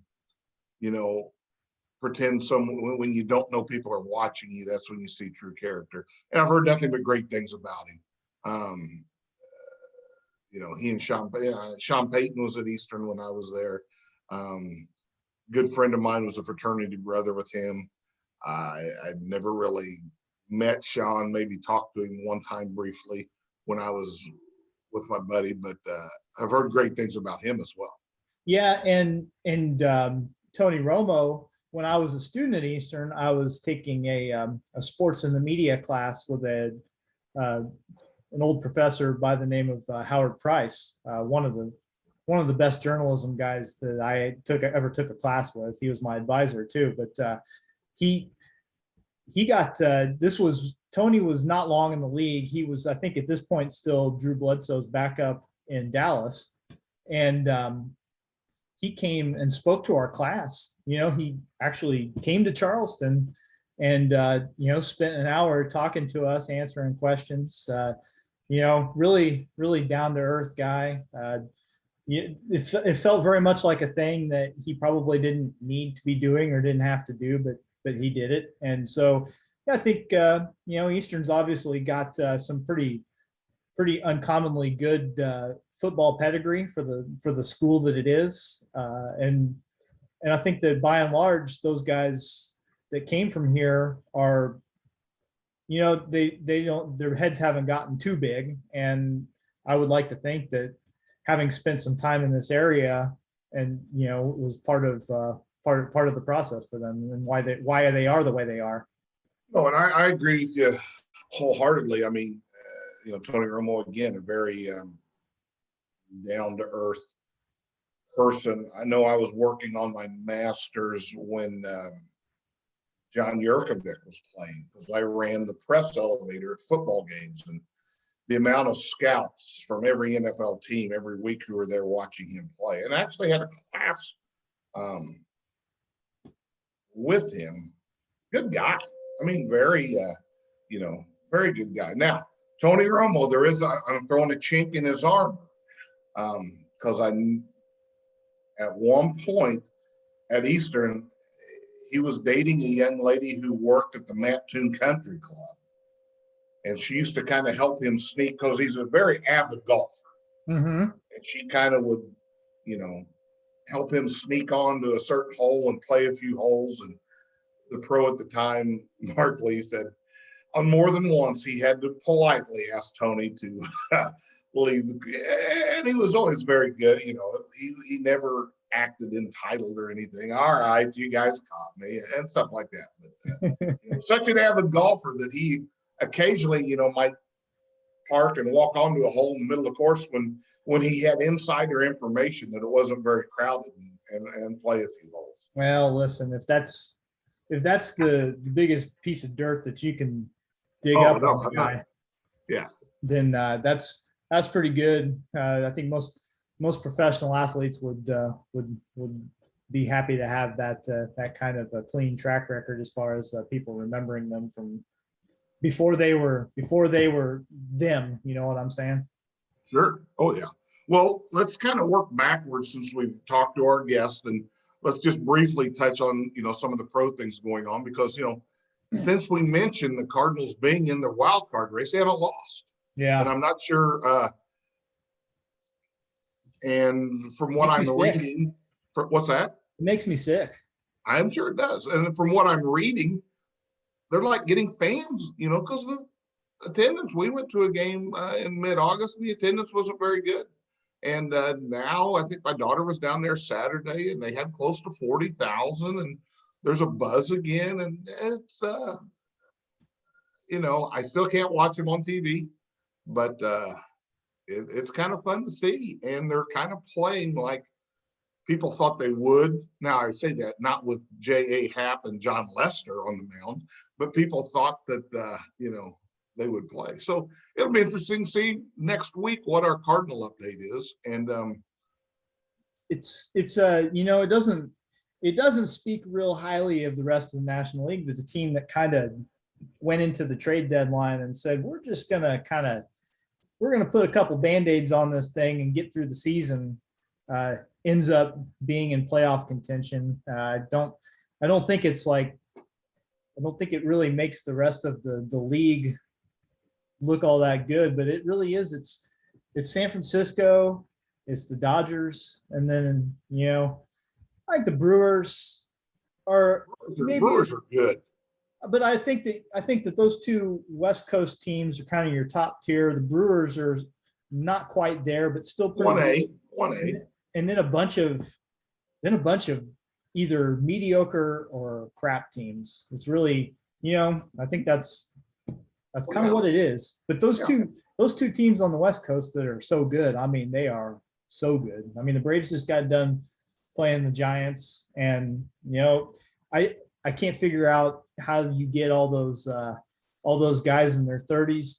pretend when you don't know people are watching you, that's when you see true character. And I've heard nothing but great things about him. He and Sean Payton was at Eastern when I was there. Good friend of mine was a fraternity brother with him. I'd never really met Sean, maybe talked to him one time briefly when I was with my buddy, but I've heard great things about him as well. Yeah, and Tony Romo, when I was a student at Eastern, I was taking a sports in the media class with an old professor by the name of Howard Price, one of the best journalism guys that I ever took a class with. He was my advisor too, but he got Tony was not long in the league. He was, I think at this point, still Drew Bledsoe's backup in Dallas. And he came and spoke to our class. He actually came to Charleston and, spent an hour talking to us, answering questions. Really, really down to earth guy. It felt very much like a thing that he probably didn't need to be doing or didn't have to do, but he did it. And so I think, Eastern's obviously got some pretty uncommonly good football pedigree for the school that it is. And I think that by and large, those guys that came from here are, their heads haven't gotten too big. And I would like to think that having spent some time in this area and, was part of the process for them and why they are the way they are. Oh, and I agree with you wholeheartedly. I mean, Tony Romo, again, a very down to earth person. I know I was working on my master's when John Yurkovich was playing, because I ran the press elevator at football games, and the amount of scouts from every NFL team every week who were there watching him play. And I actually had a class with him. Good guy. I mean, very, very good guy. Now, Tony Romo, I'm throwing a chink in his armor, because at one point at Eastern, he was dating a young lady who worked at the Mattoon Country Club. And she used to kind of help him sneak, because he's a very avid golfer. Mm-hmm. And she kind of would, help him sneak onto a certain hole and play a few holes. And the pro at the time, Mark Lee, said on more than once he had to politely ask Tony to leave. And he was always very good. He never acted entitled or anything. All right, you guys caught me and stuff like that. But such an avid golfer that he occasionally, might park and walk onto a hole in the middle of the course when he had insider information that it wasn't very crowded, and play a few holes. Well, listen, if that's the biggest piece of dirt that you can dig up on the guy, yeah, then that's That's pretty good. I think most professional athletes would be happy to have that kind of a clean track record as far as people remembering them from before they were them. You know what I'm saying? Sure. Oh, yeah. Well, let's kind of work backwards since we've talked to our guest, and let's just briefly touch on, some of the pro things going on because, since we mentioned the Cardinals being in the wild card race, they haven't lost. Yeah. And I'm not sure. And from what I'm reading, what's that? It makes me sick. I'm sure it does. And from what I'm reading, they're like getting fans, because of the attendance. We went to a game in mid-August and the attendance wasn't very good. And now I think my daughter was down there Saturday and they had close to 40,000 and there's a buzz again. And it's, I still can't watch them on TV, but it's kind of fun to see. And they're kind of playing like people thought they would. Now I say that not with J.A. Happ and John Lester on the mound, but people thought that, they would play. So it'll be interesting to see next week what our Cardinal update is. And it doesn't speak real highly of the rest of the National League. That the team that kind of went into the trade deadline and said, we're gonna put a couple Band-Aids on this thing and get through the season, ends up being in playoff contention. I don't think it really makes the rest of the league look all that good, but it really is. It's San Francisco, it's the Dodgers, and then I think the Brewers are good. But I think that those two West Coast teams are kind of your top tier. The Brewers are not quite there, but still pretty 1A. And then a bunch of either mediocre or crap teams. It's really, I think that's kind of what it is. But those two teams on the West Coast that are so good, I mean, they are so good. I mean, the Braves just got done playing the Giants, and I can't figure out how you get all those guys in their 30s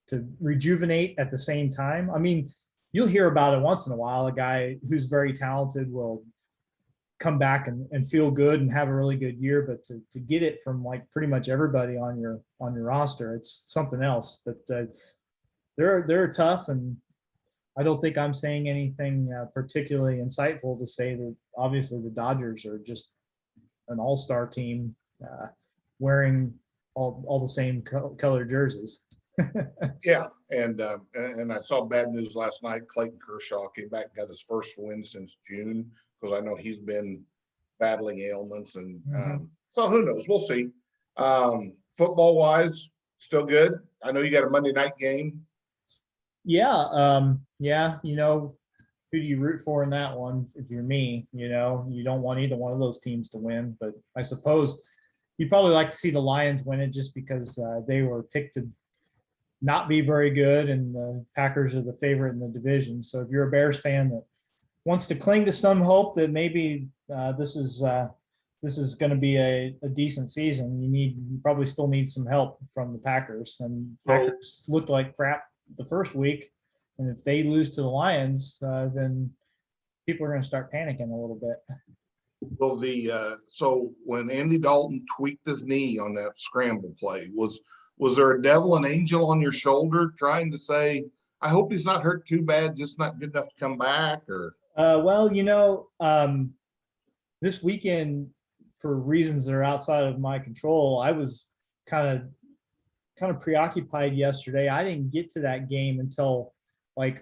to rejuvenate at the same time. I mean, you'll hear about it once in a while. A guy who's very talented will come back and feel good and have a really good year, but to get it from like pretty much everybody on your roster, it's something else. But they're tough, and I don't think I'm saying anything particularly insightful to say that obviously the Dodgers are just an all-star team wearing all the same color jerseys. Yeah, and I saw bad news last night. Clayton Kershaw came back and got his first win since June, because I know he's been battling ailments, and so who knows? We'll see. Football wise, still good. I know you got a Monday night game. Yeah, who do you root for in that one? If you're me, you don't want either one of those teams to win, but I suppose you'd probably like to see the Lions win it just because they were picked to not be very good, and the Packers are the favorite in the division. So if you're a Bears fan that wants to cling to some hope that maybe this is going to be a decent season, you probably still need some help from the Packers. And Packers looked like crap the first week, and if they lose to the Lions, then people are going to start panicking a little bit. Well, so when Andy Dalton tweaked his knee on that scramble play, was there a devil and angel on your shoulder trying to say, I hope he's not hurt too bad, just not good enough to come back? Or this weekend, for reasons that are outside of my control, I was kind of preoccupied yesterday. I didn't get to that game until I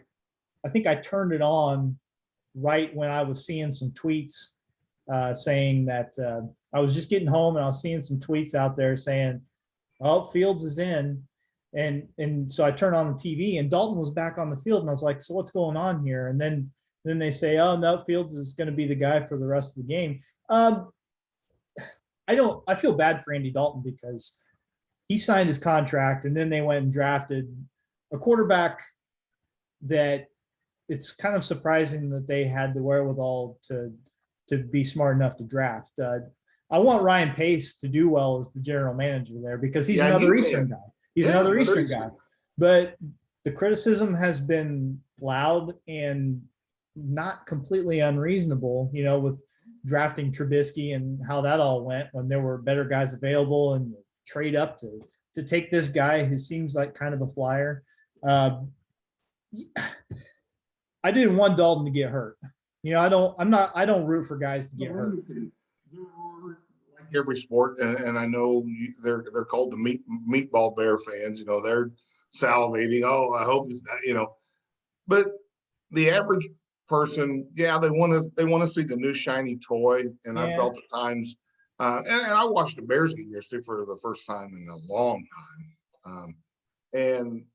think I turned it on right when I was seeing some tweets saying that I was just getting home, and I was seeing some tweets out there saying, oh, Fields is in. And so I turned on the TV, and Dalton was back on the field, and I was like, so what's going on here? And then they say, oh no, Fields is going to be the guy for the rest of the game. I feel bad for Andy Dalton because he signed his contract, and then they went and drafted a quarterback that it's kind of surprising that they had the wherewithal to be smart enough to draft. I want Ryan Pace to do well as the general manager there because he's another Eastern guy. He's another Eastern guy. But the criticism has been loud and not completely unreasonable, with drafting Trubisky and how that all went when there were better guys available and trade up to take this guy who seems like kind of a flyer. I didn't want Dalton to get hurt. I don't root for guys to get hurt. Like every sport, and I know they're called the meatball bear fans. They're salivating. Oh, I hope he's not. But the average person, yeah, they want to see the new shiny toy. And Yeah. I felt at times, and I watched the Bears game yesterday for the first time in a long time. And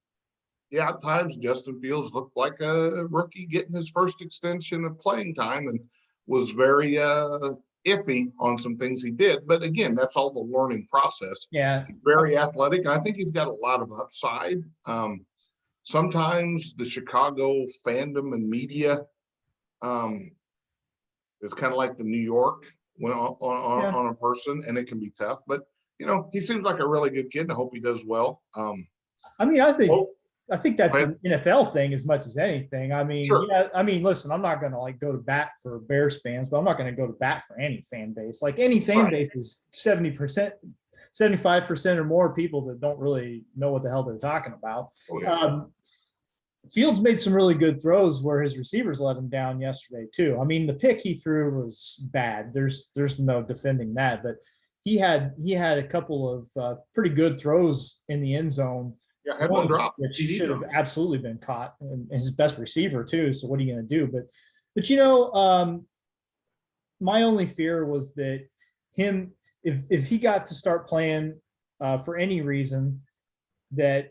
yeah, at times Justin Fields looked like a rookie getting his first extension of playing time and was very iffy on some things he did. But again, that's all the learning process. Yeah. He's very athletic. And I think he's got a lot of upside. Sometimes the Chicago fandom and media is kind of like the New York on a person, and it can be tough. But, he seems like a really good kid, and I hope he does well. I think that's an NFL thing as much as anything. Sure. Listen, I'm not going to go to bat for Bears fans, but I'm not going to go to bat for any fan base. Like any fan base is 70%, 75% or more people that don't really know what the hell they're talking about. Oh, yeah. Fields made some really good throws where his receivers let him down yesterday too. The pick he threw was bad. There's no defending that, but he had a couple of pretty good throws in the end zone. Yeah, had one drop, which should have absolutely been caught, and his best receiver too. So what are you going to do? But my only fear was that if he got to start playing for any reason, that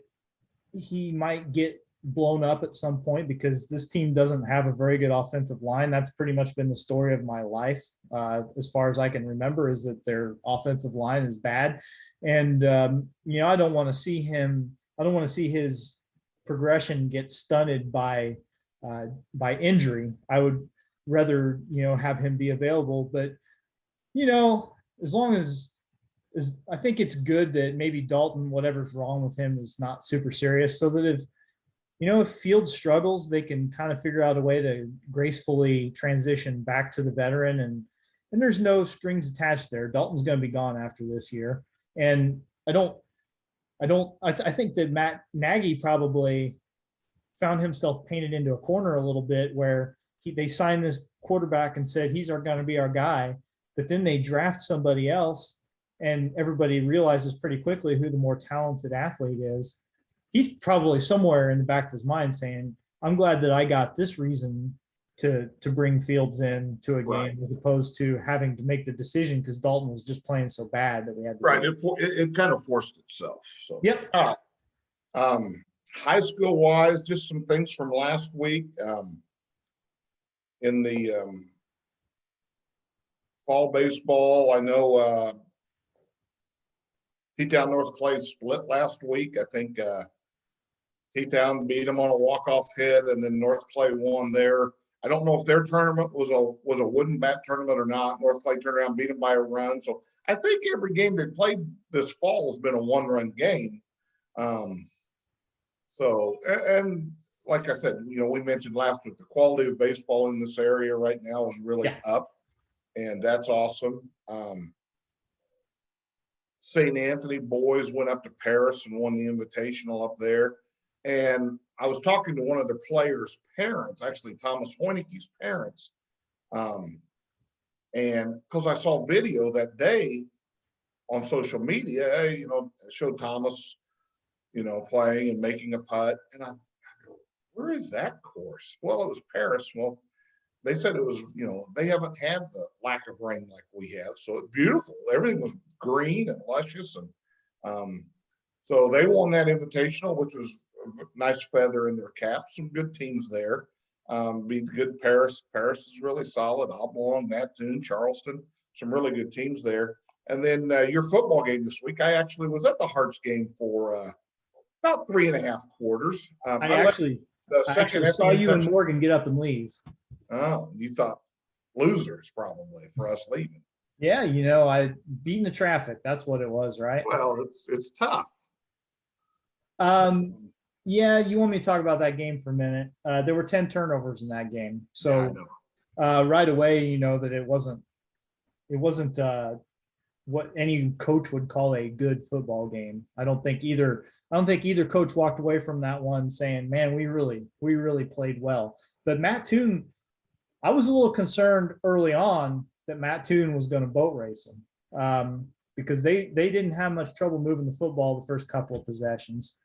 he might get blown up at some point, because this team doesn't have a very good offensive line. That's pretty much been the story of my life, as far as I can remember, is that their offensive line is bad, and I don't want to see him. I don't want to see his progression get stunted by injury. I would rather, have him be available. But, as long as I think it's good that maybe Dalton, whatever's wrong with him, is not super serious, so that if Fields struggles, they can kind of figure out a way to gracefully transition back to the veteran, and there's no strings attached there. Dalton's going to be gone after this year. And I think that Matt Nagy probably found himself painted into a corner a little bit, where they signed this quarterback and said he's going to be our guy, but then they draft somebody else, and everybody realizes pretty quickly who the more talented athlete is. He's probably somewhere in the back of his mind saying, I'm glad that I got this reason to bring Fields in to a game, as opposed to having to make the decision because Dalton was just playing so bad that we had to. It kind of forced itself. So yep. High school wise, just some things from last week. In the fall baseball, I know T-Town North Clay split last week. I think T-Town beat them on a walk-off hit, and then North Clay won there. I don't know if their tournament was a wooden bat tournament or not. North Clay turned around, beat them by a run. So I think every game they played this fall has been a one-run game. And like I said, we mentioned last week, the quality of baseball in this area right now is really up, and that's awesome. St. Anthony boys went up to Paris and won the Invitational up there. And I was talking to one of the players' parents, actually Thomas Hoenicke's parents, and because I saw video that day on social media, showed Thomas, playing and making a putt, and I go, where is that course? Well, it was Paris. Well, they said it was, they haven't had the lack of rain like we have, so it's beautiful. Everything was green and luscious, and so they won that Invitational, which was a nice feather in their cap. Some good teams there. Beat good Paris. Paris is really solid. Oblong, Mattoon, Charleston, some really good teams there. And then your football game this week, I actually was at the Hearts game for about 3.5 quarters. I actually saw you and Morgan get up and leave. Oh, you thought losers probably for us leaving. Yeah, I beating the traffic. That's what it was, right? Well, it's tough. Yeah, you want me to talk about that game for a minute? There were 10 turnovers in that game. Yeah, I So know. right away, you know that it wasn't what any coach would call a good football game. I don't think either coach walked away from that one saying, "Man, we really played well." But Matt Toon, I was a little concerned early on that Matt Toon was going to boat race him, because they didn't have much trouble moving the football the first couple of possessions,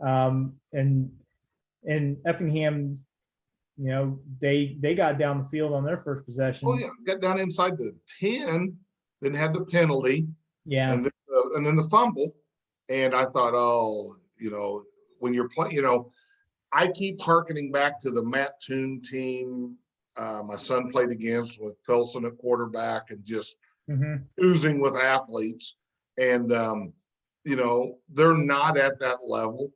and Effingham, they got down the field on their first Oh possession. yeah, got down inside the 10, then had the penalty, Yeah, and then the fumble. And I thought, oh, when you're playing, I keep hearkening back to the Matt Toon team my son played against, with Pilson at quarterback and just mm-hmm. oozing with athletes. And they're not at that level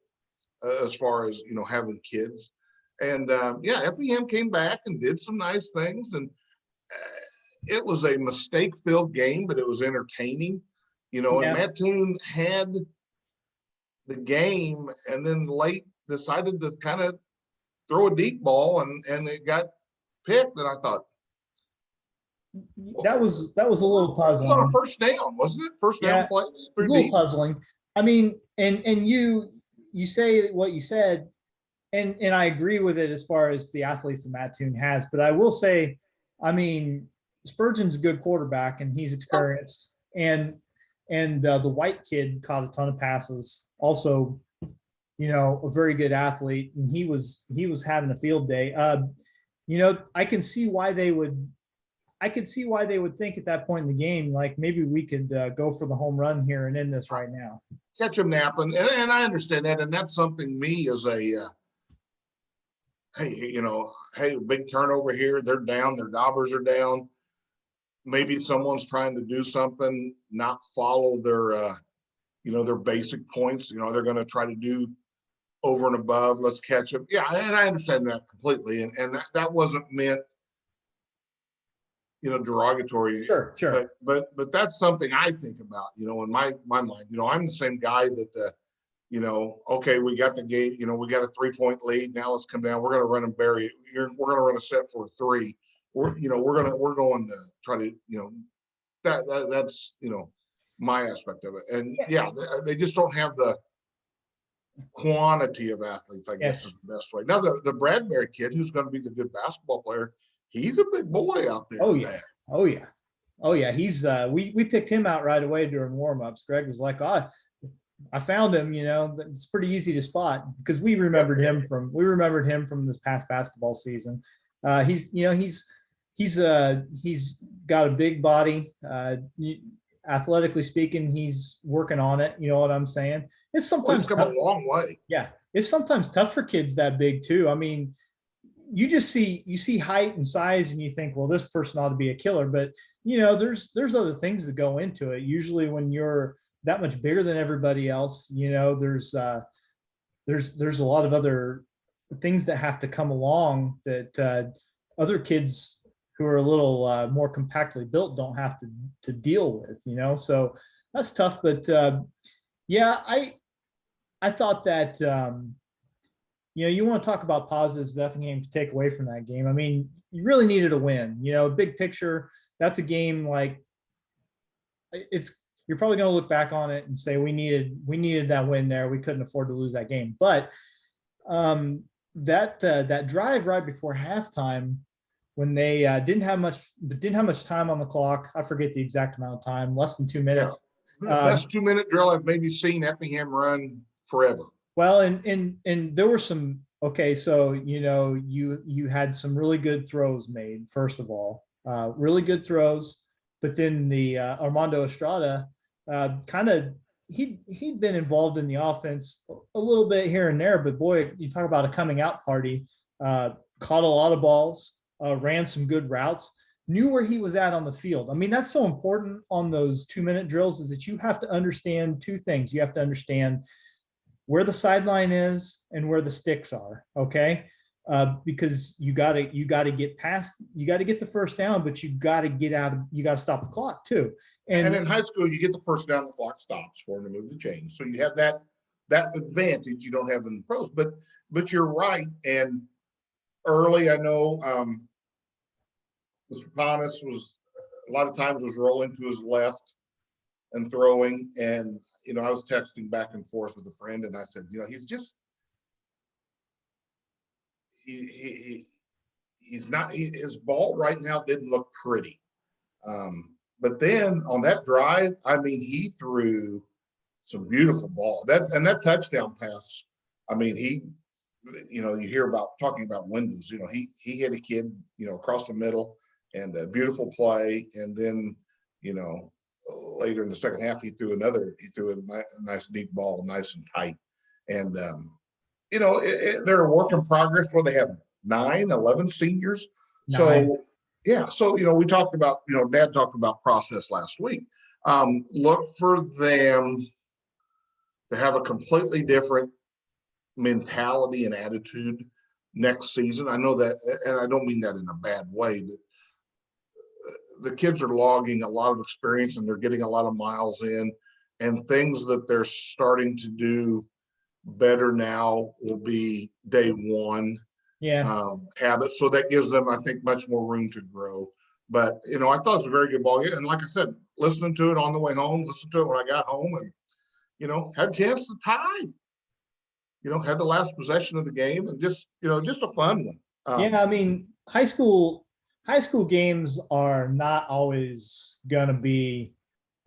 as far as having kids. And yeah, Effingham came back and did some nice things, and it was a mistake-filled game, but it was entertaining. And Yeah. Matt Toon had the game, and then late decided to kind of throw a deep ball, and it got picked. And I thought, That was a little it was on a puzzling. first down, wasn't it? First down Yeah, play it's through a little deep. puzzling. I mean, and you say what you said, and I agree with it as far as the athletes that Matt Toon has. But I will say, I mean, Spurgeon's a good quarterback and he's experienced, and the white kid caught a ton of passes. Also, a very good athlete, and he was having a field day. I can see why they would. I could see why they would think at that point in the game, like maybe we could go for the home run here and end this right now. Catch them napping, and I understand that, and that's something me as a hey, big turnover here. They're down. Their daubers are down. Maybe someone's trying to do something, not follow their basic points. They're going to try to do over and above. Let's catch them. Yeah, and I understand that completely, and that wasn't meant derogatory. Sure. But that's something I think about, in my mind. I'm the same guy that okay, we got the game, we got a 3-point lead. Now let's come down. We're going to run and bury it. We're going to run a set for 3. We're going to try to, that's, my aspect of it. And yeah, they just don't have the quantity of athletes, I guess, is the best way. Now the Bradbury kid, who's going to be the good basketball player, he's a big boy out there. Oh yeah. He's we picked him out right away during warmups. Greg was like, "Oh, I found him." It's pretty easy to spot because we remembered him from this past basketball season. He's got a big body. Athletically speaking, he's working on it. You know what I'm saying? It's sometimes come a long way. Yeah, it's sometimes tough for kids that big too. I mean, you see height and size and you think, well, this person ought to be a killer, but there's other things that go into it. Usually when you're that much bigger than everybody else, there's a lot of other things that have to come along that other kids who are a little more compactly built don't have to deal with, so that's tough. But yeah, I thought that you want to talk about positives that Effingham to take away from that game. I mean, you really needed a win. Big picture, that's a game like you're probably going to look back on it and say we needed that win there. We couldn't afford to lose that game. But that drive right before halftime, when they didn't have much time on the clock. I forget the exact amount of time, less than 2 minutes. Yeah. Best 2-minute drill I've maybe seen Effingham run forever. Well, and there were some, okay, so you had some really good throws made, first of all, really good throws, but then the Armando Estrada he'd been involved in the offense a little bit here and there, but boy, you talk about a coming out party. Caught a lot of balls, ran some good routes, knew where he was at on the field. I mean, that's so important on those 2-minute drills, is that you have to understand two things. You have to understand where the sideline is and where the sticks are. Okay. Because you got to get the first down, but you got to stop the clock too. And in high school, you get the first down, the clock stops for them to move the chains. So you have that that advantage you don't have in the pros. But you're right. And early, I know Mr. Panis was a lot of times was rolling to his left and throwing. And, you know, I was texting back and forth with a friend, and I said, you know, he's just, he's not, his ball right now didn't look pretty. But then on that drive, I mean, he threw some beautiful ball. That touchdown pass, I mean, he, you know, you hear about talking about windows, you know, he hit a kid, you know, across the middle, and a beautiful play. And then, you know, later in the second half, he threw a nice deep ball, nice and tight. And, you know, they're a work in progress where they have 11 seniors. So, yeah. So, you know, we talked about, you know, Dad talked about process last week. Look for them to have a completely different mentality and attitude next season. I know that, and I don't mean that in a bad way, but the kids are logging a lot of experience and they're getting a lot of miles in, and things that they're starting to do better now will be day one habits. So that gives them, I think, much more room to grow. But, you know, I thought it was a very good ball game. And like I said, listening to it on the way home, listened to it when I got home, and, you know, had a chance to tie, you know, had the last possession of the game, and just, you know, just a fun one. Yeah, I mean, high school games are not always gonna be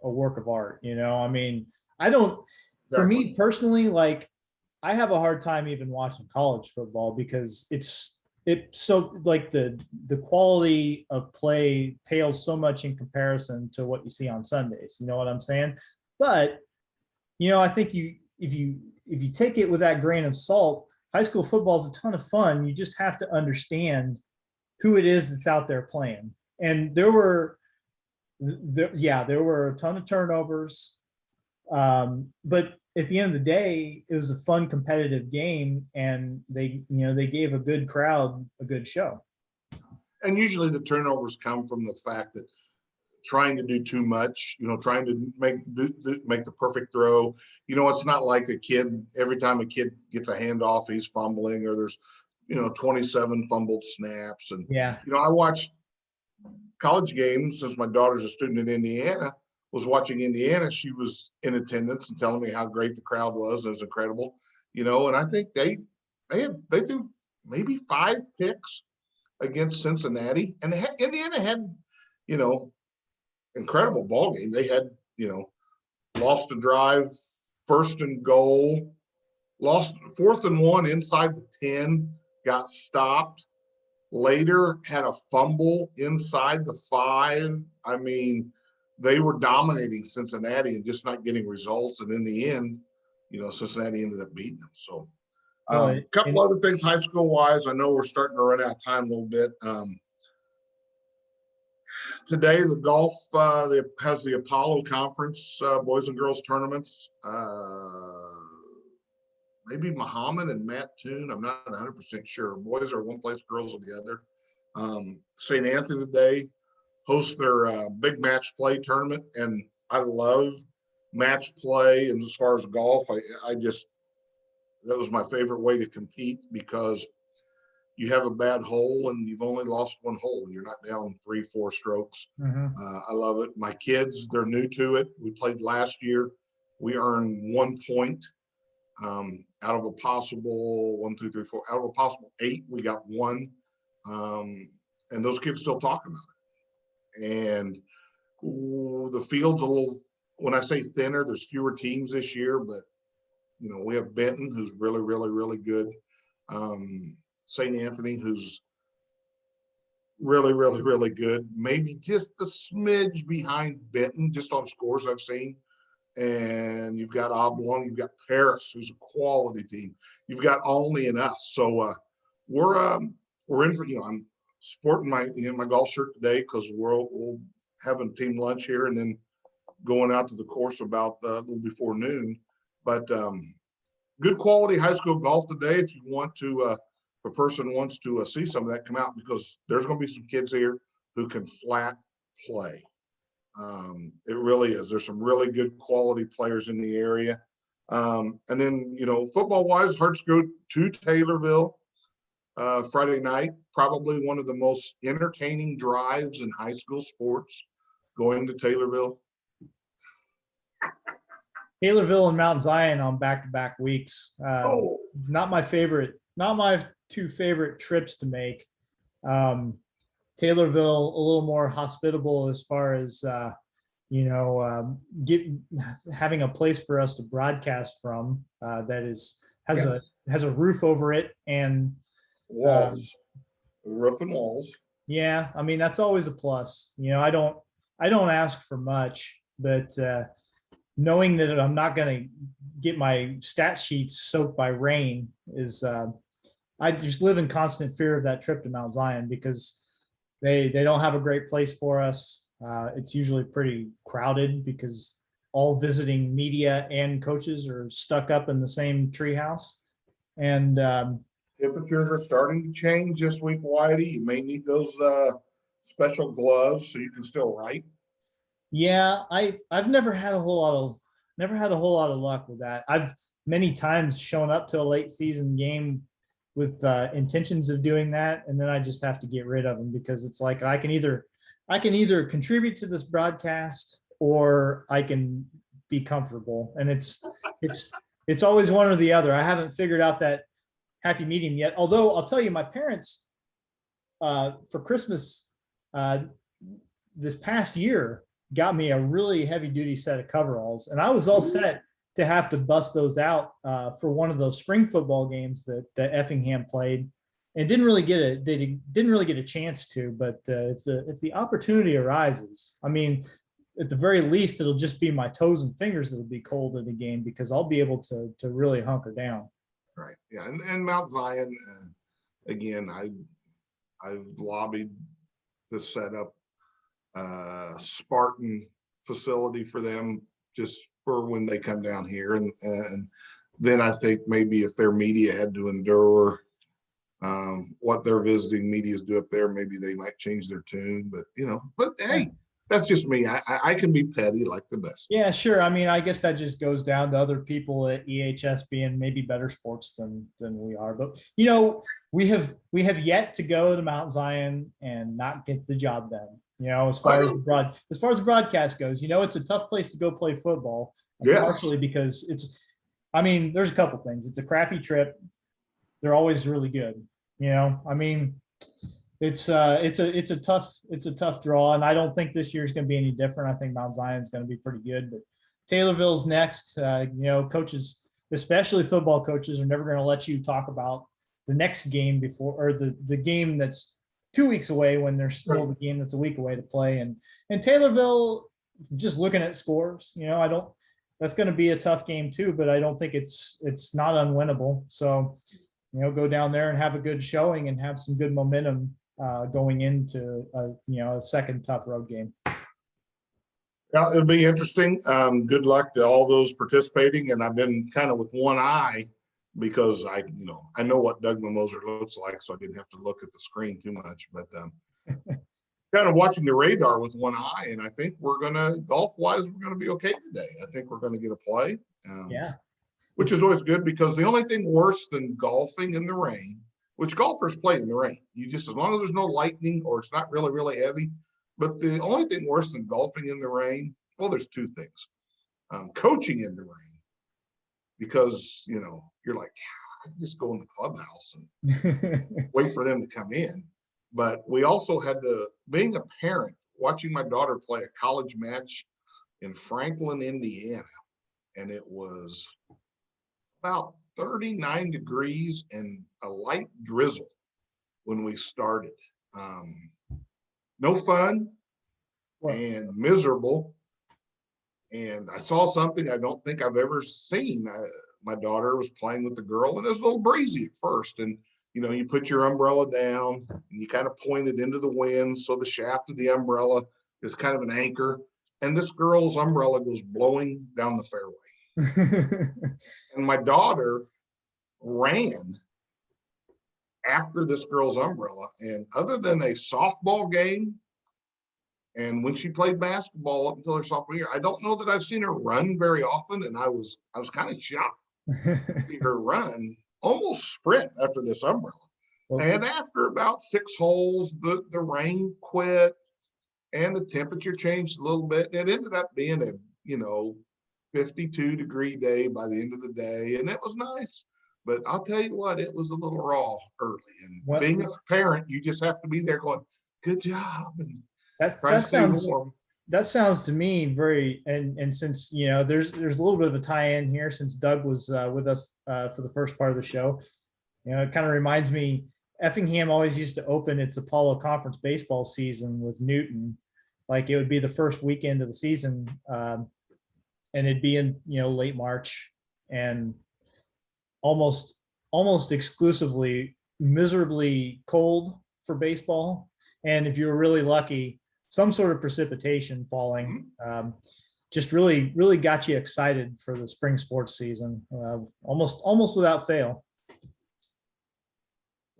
a work of art, you know. I mean, I don't, for me personally, like, I have a hard time even watching college football because it's so, like, the quality of play pales so much in comparison to what you see on Sundays. You know what I'm saying? But, you know, I think if you take it with that grain of salt, high school football is a ton of fun. You just have to understand who it is that's out there playing. And there were a ton of turnovers. But at the end of the day, it was a fun, competitive game, and they gave a good crowd a good show. And usually the turnovers come from the fact that trying to do too much, you know, trying to make the perfect throw. You know, it's not like a kid, every time a kid gets a handoff, he's fumbling, or there's, you know, 27 fumbled snaps. And, you know, I watched college games since my daughter's a student in Indiana, was watching Indiana. She was in attendance and telling me how great the crowd was. It was incredible, you know, and I think they threw maybe 5 picks against Cincinnati, and Indiana had, you know, incredible ball game. They had, you know, lost a drive, 1st and goal, lost 4th and 1 inside the 10, got stopped. Later had a fumble inside the 5. I mean, they were dominating Cincinnati and just not getting results. And in the end, you know, Cincinnati ended up beating them. So a couple other things high school wise. I know we're starting to run out of time a little bit. Today, the golf has the Apollo Conference boys and girls tournaments. Maybe Muhammad and Matt Toon. I'm not 100% sure. Boys are one place, girls are the other. St. Anthony today hosts their big match play tournament, and I love match play. And as far as golf, I just, that was my favorite way to compete, because you have a bad hole and you've only lost 1 hole. You're not down 3-4 strokes. I love it. My kids, they're new to it. We played last year. We earned 1 point out of a possible 1, 2, 3, 4. Out of a possible 8, we got 1. And those kids still talk about it. And the field's a little, when I say thinner, there's fewer teams this year, but, you know, we have Benton, who's really, really, really good. St. Anthony, who's really, really, really good. Maybe just a smidge behind Benton, just on scores I've seen. And you've got Oblong, you've got Paris, who's a quality team. You've got Olney and us. So we're in for, you know, I'm sporting my golf shirt today because we'll having team lunch here and then going out to the course about a little before noon. But good quality high school golf today. If you want to, if a person wants to see some of that, come out, because there's going to be some kids here who can flat play. It really is. There's some really good quality players in the area. And then, football wise, Hearts go to Taylorville Friday night. Probably one of the most entertaining drives in high school sports, going to Taylorville. Taylorville and Mount Zion on back-to-back weeks. Not my two favorite trips to make. Taylorville a little more hospitable as far as having a place for us to broadcast from that has a roof over it and walls, roof and walls. Yeah, I mean that's always a plus. I don't ask for much, but knowing that I'm not going to get my stat sheets soaked by rain is I just live in constant fear of that trip to Mount Zion because they don't have a great place for us. It's usually pretty crowded because all visiting media and coaches are stuck up in the same treehouse. And temperatures are starting to change this week, Whitey. You may need those special gloves so you can still write. Yeah, I've never had a whole lot of luck with that. I've many times shown up to a late season game with intentions of doing that, and then I just have to get rid of them because it's like I can either contribute to this broadcast or I can be comfortable, and it's always one or the other. I haven't figured out that happy medium yet. Although I'll tell you, my parents for Christmas this past year got me a really heavy duty set of coveralls, and I was all set to have to bust those out for one of those spring football games that Effingham played, and didn't really get a chance to. But if the opportunity arises, I mean, at the very least, it'll just be my toes and fingers that'll be cold in the game because I'll be able to really hunker down. Right. Yeah. And Mount Zion, again, I've lobbied to set up Spartan facility for them just for when they come down here. And then I think maybe if their media had to endure what their visiting medias do up there, maybe they might change their tune. But hey, that's just me. I can be petty like the best. Yeah, sure. I mean, I guess that just goes down to other people at EHS being maybe better sports than we are. But we have yet to go to Mount Zion and not get the job done. As far as the broadcast goes, it's a tough place to go play football. Yes. Partially because there's a couple things. It's a crappy trip. They're always really good. It's a tough draw, and I don't think this year's going to be any different. I think Mount Zion's going to be pretty good, but Taylorville's next. Coaches, especially football coaches, are never going to let you talk about the next game before, or the game that's 2 weeks away when there's still the game that's a week away to play. And Taylorville, just looking at scores, that's going to be a tough game too, but I don't think it's not unwinnable. So, go down there and have a good showing and have some good momentum going into a second tough road game. Yeah, it'll be interesting. Good luck to all those participating. And I've been kind of with one eye because I know what Doug Mammoser looks like, so I didn't have to look at the screen too much. But kind of watching the radar with one eye, and I think golf-wise, we're gonna be okay today. I think we're gonna get a play. Which is always good because the only thing worse than golfing in the rain, which golfers play in the rain, as long as there's no lightning or it's not really, really heavy. But the only thing worse than golfing in the rain, well, there's two things. Coaching in the rain, because, you're like, I can just go in the clubhouse and wait for them to come in. But we also had being a parent, watching my daughter play a college match in Franklin, Indiana, and it was about 39 degrees and a light drizzle when we started. No fun and miserable. And I saw something I don't think I've ever seen. My daughter was playing with the girl, and it was a little breezy at first. And, you put your umbrella down and you kind of point it into the wind. So the shaft of the umbrella is kind of an anchor. And this girl's umbrella goes blowing down the fairway. And my daughter ran after this girl's umbrella. And other than a softball game, And when she played basketball up until her sophomore year, I don't know that I've seen her run very often. And I was kind of shocked to see her run, almost sprint after this umbrella. And after about 6 holes, the rain quit and the temperature changed a little bit. And it ended up being a, 52-degree day by the end of the day. And it was nice. But I'll tell you what, it was a little raw early. And being a parent, you just have to be there going, good job. And that sounds to me very, and since, there's a little bit of a tie-in here since Doug was with us for the first part of the show. It kind of reminds me, Effingham always used to open its Apollo Conference baseball season with Newton. Like it would be the first weekend of the season, and it'd be in, late March, and almost exclusively miserably cold for baseball. And if you were really lucky, some sort of precipitation falling, just really, really got you excited for the spring sports season, almost without fail.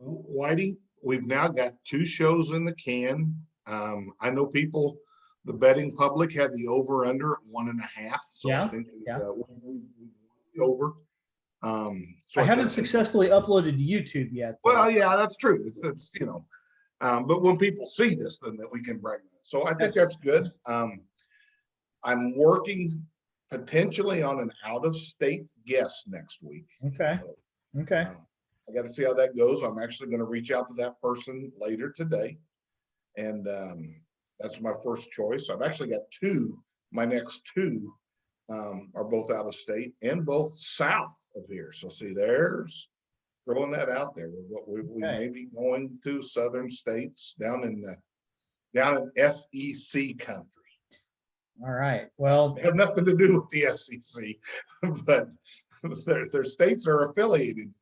Whitey, we've now got 2 shows in the can. I know people, the betting public had the over under at 1.5. So yeah, I think over. So I haven't successfully uploaded to YouTube yet. Well, yeah, that's true. It's but when people see this, then that we can bring that. So I think that's good. I'm working potentially on an out-of-state guest next week. Okay. So, okay. I got to see how that goes. I'm actually going to reach out to that person later today. And that's my first choice. I've actually got 2. My next 2 are both out of state and both south of here. So see, there's throwing that out there. We may be going to southern states down in SEC country. All right. Well, they have nothing to do with the SEC, but their states are affiliated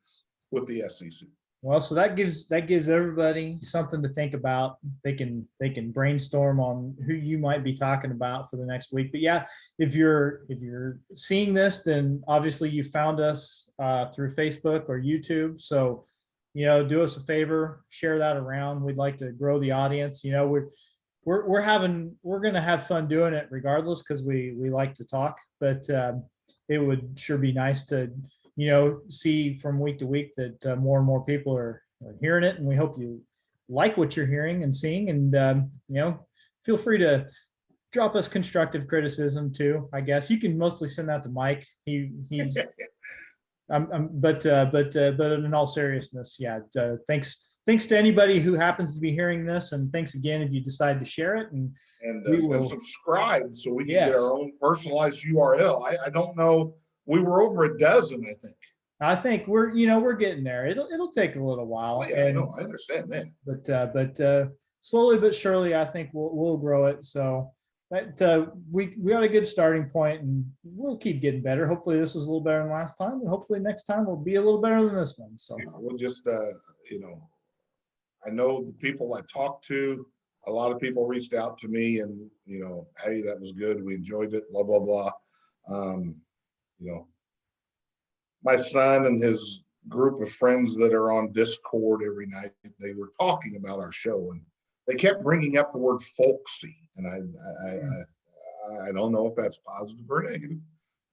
with the SEC. Well, so that gives everybody something to think about. They can brainstorm on who you might be talking about for the next week. But yeah, if you're seeing this, then obviously you found us through Facebook or YouTube. So, do us a favor, share that around. We'd like to grow the audience. We're going to have fun doing it regardless, because we like to talk. But it would sure be nice to see from week to week that more and more people are hearing it, and we hope you like what you're hearing and seeing. And feel free to drop us constructive criticism too. I guess you can mostly send that to Mike. He's but in all seriousness, yeah. Thanks to anybody who happens to be hearing this, and thanks again if you decide to share it. And subscribe so we can get our own personalized URL. I don't know. We were over a dozen, I think we're getting there. It'll take a little while. Oh, yeah, I know. I understand that. But slowly but surely, I think we'll grow it. So that we got a good starting point, and we'll keep getting better. Hopefully this was a little better than last time, and hopefully next time will be a little better than this one. So we'll just I know the people I talked to, a lot of people reached out to me and, hey, that was good. We enjoyed it, blah, blah, blah. My son and his group of friends that are on Discord every night, they were talking about our show, and they kept bringing up the word folksy. And I don't know if that's positive or negative,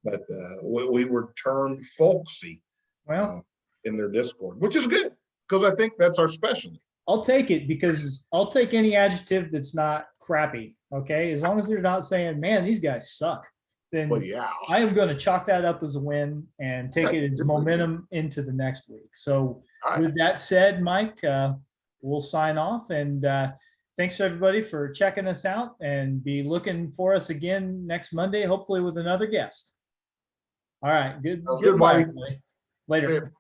but we were termed folksy in their Discord, which is good, because I think that's our specialty. I'll take it, because I'll take any adjective that's not crappy. Okay. As long as they're not saying, man, these guys suck, then I am going to chalk that up as a win and take it as momentum into the next week. So with that said, Mike, we'll sign off, and thanks to everybody for checking us out, and be looking for us again next Monday, hopefully with another guest. All right. Goodbye. Later.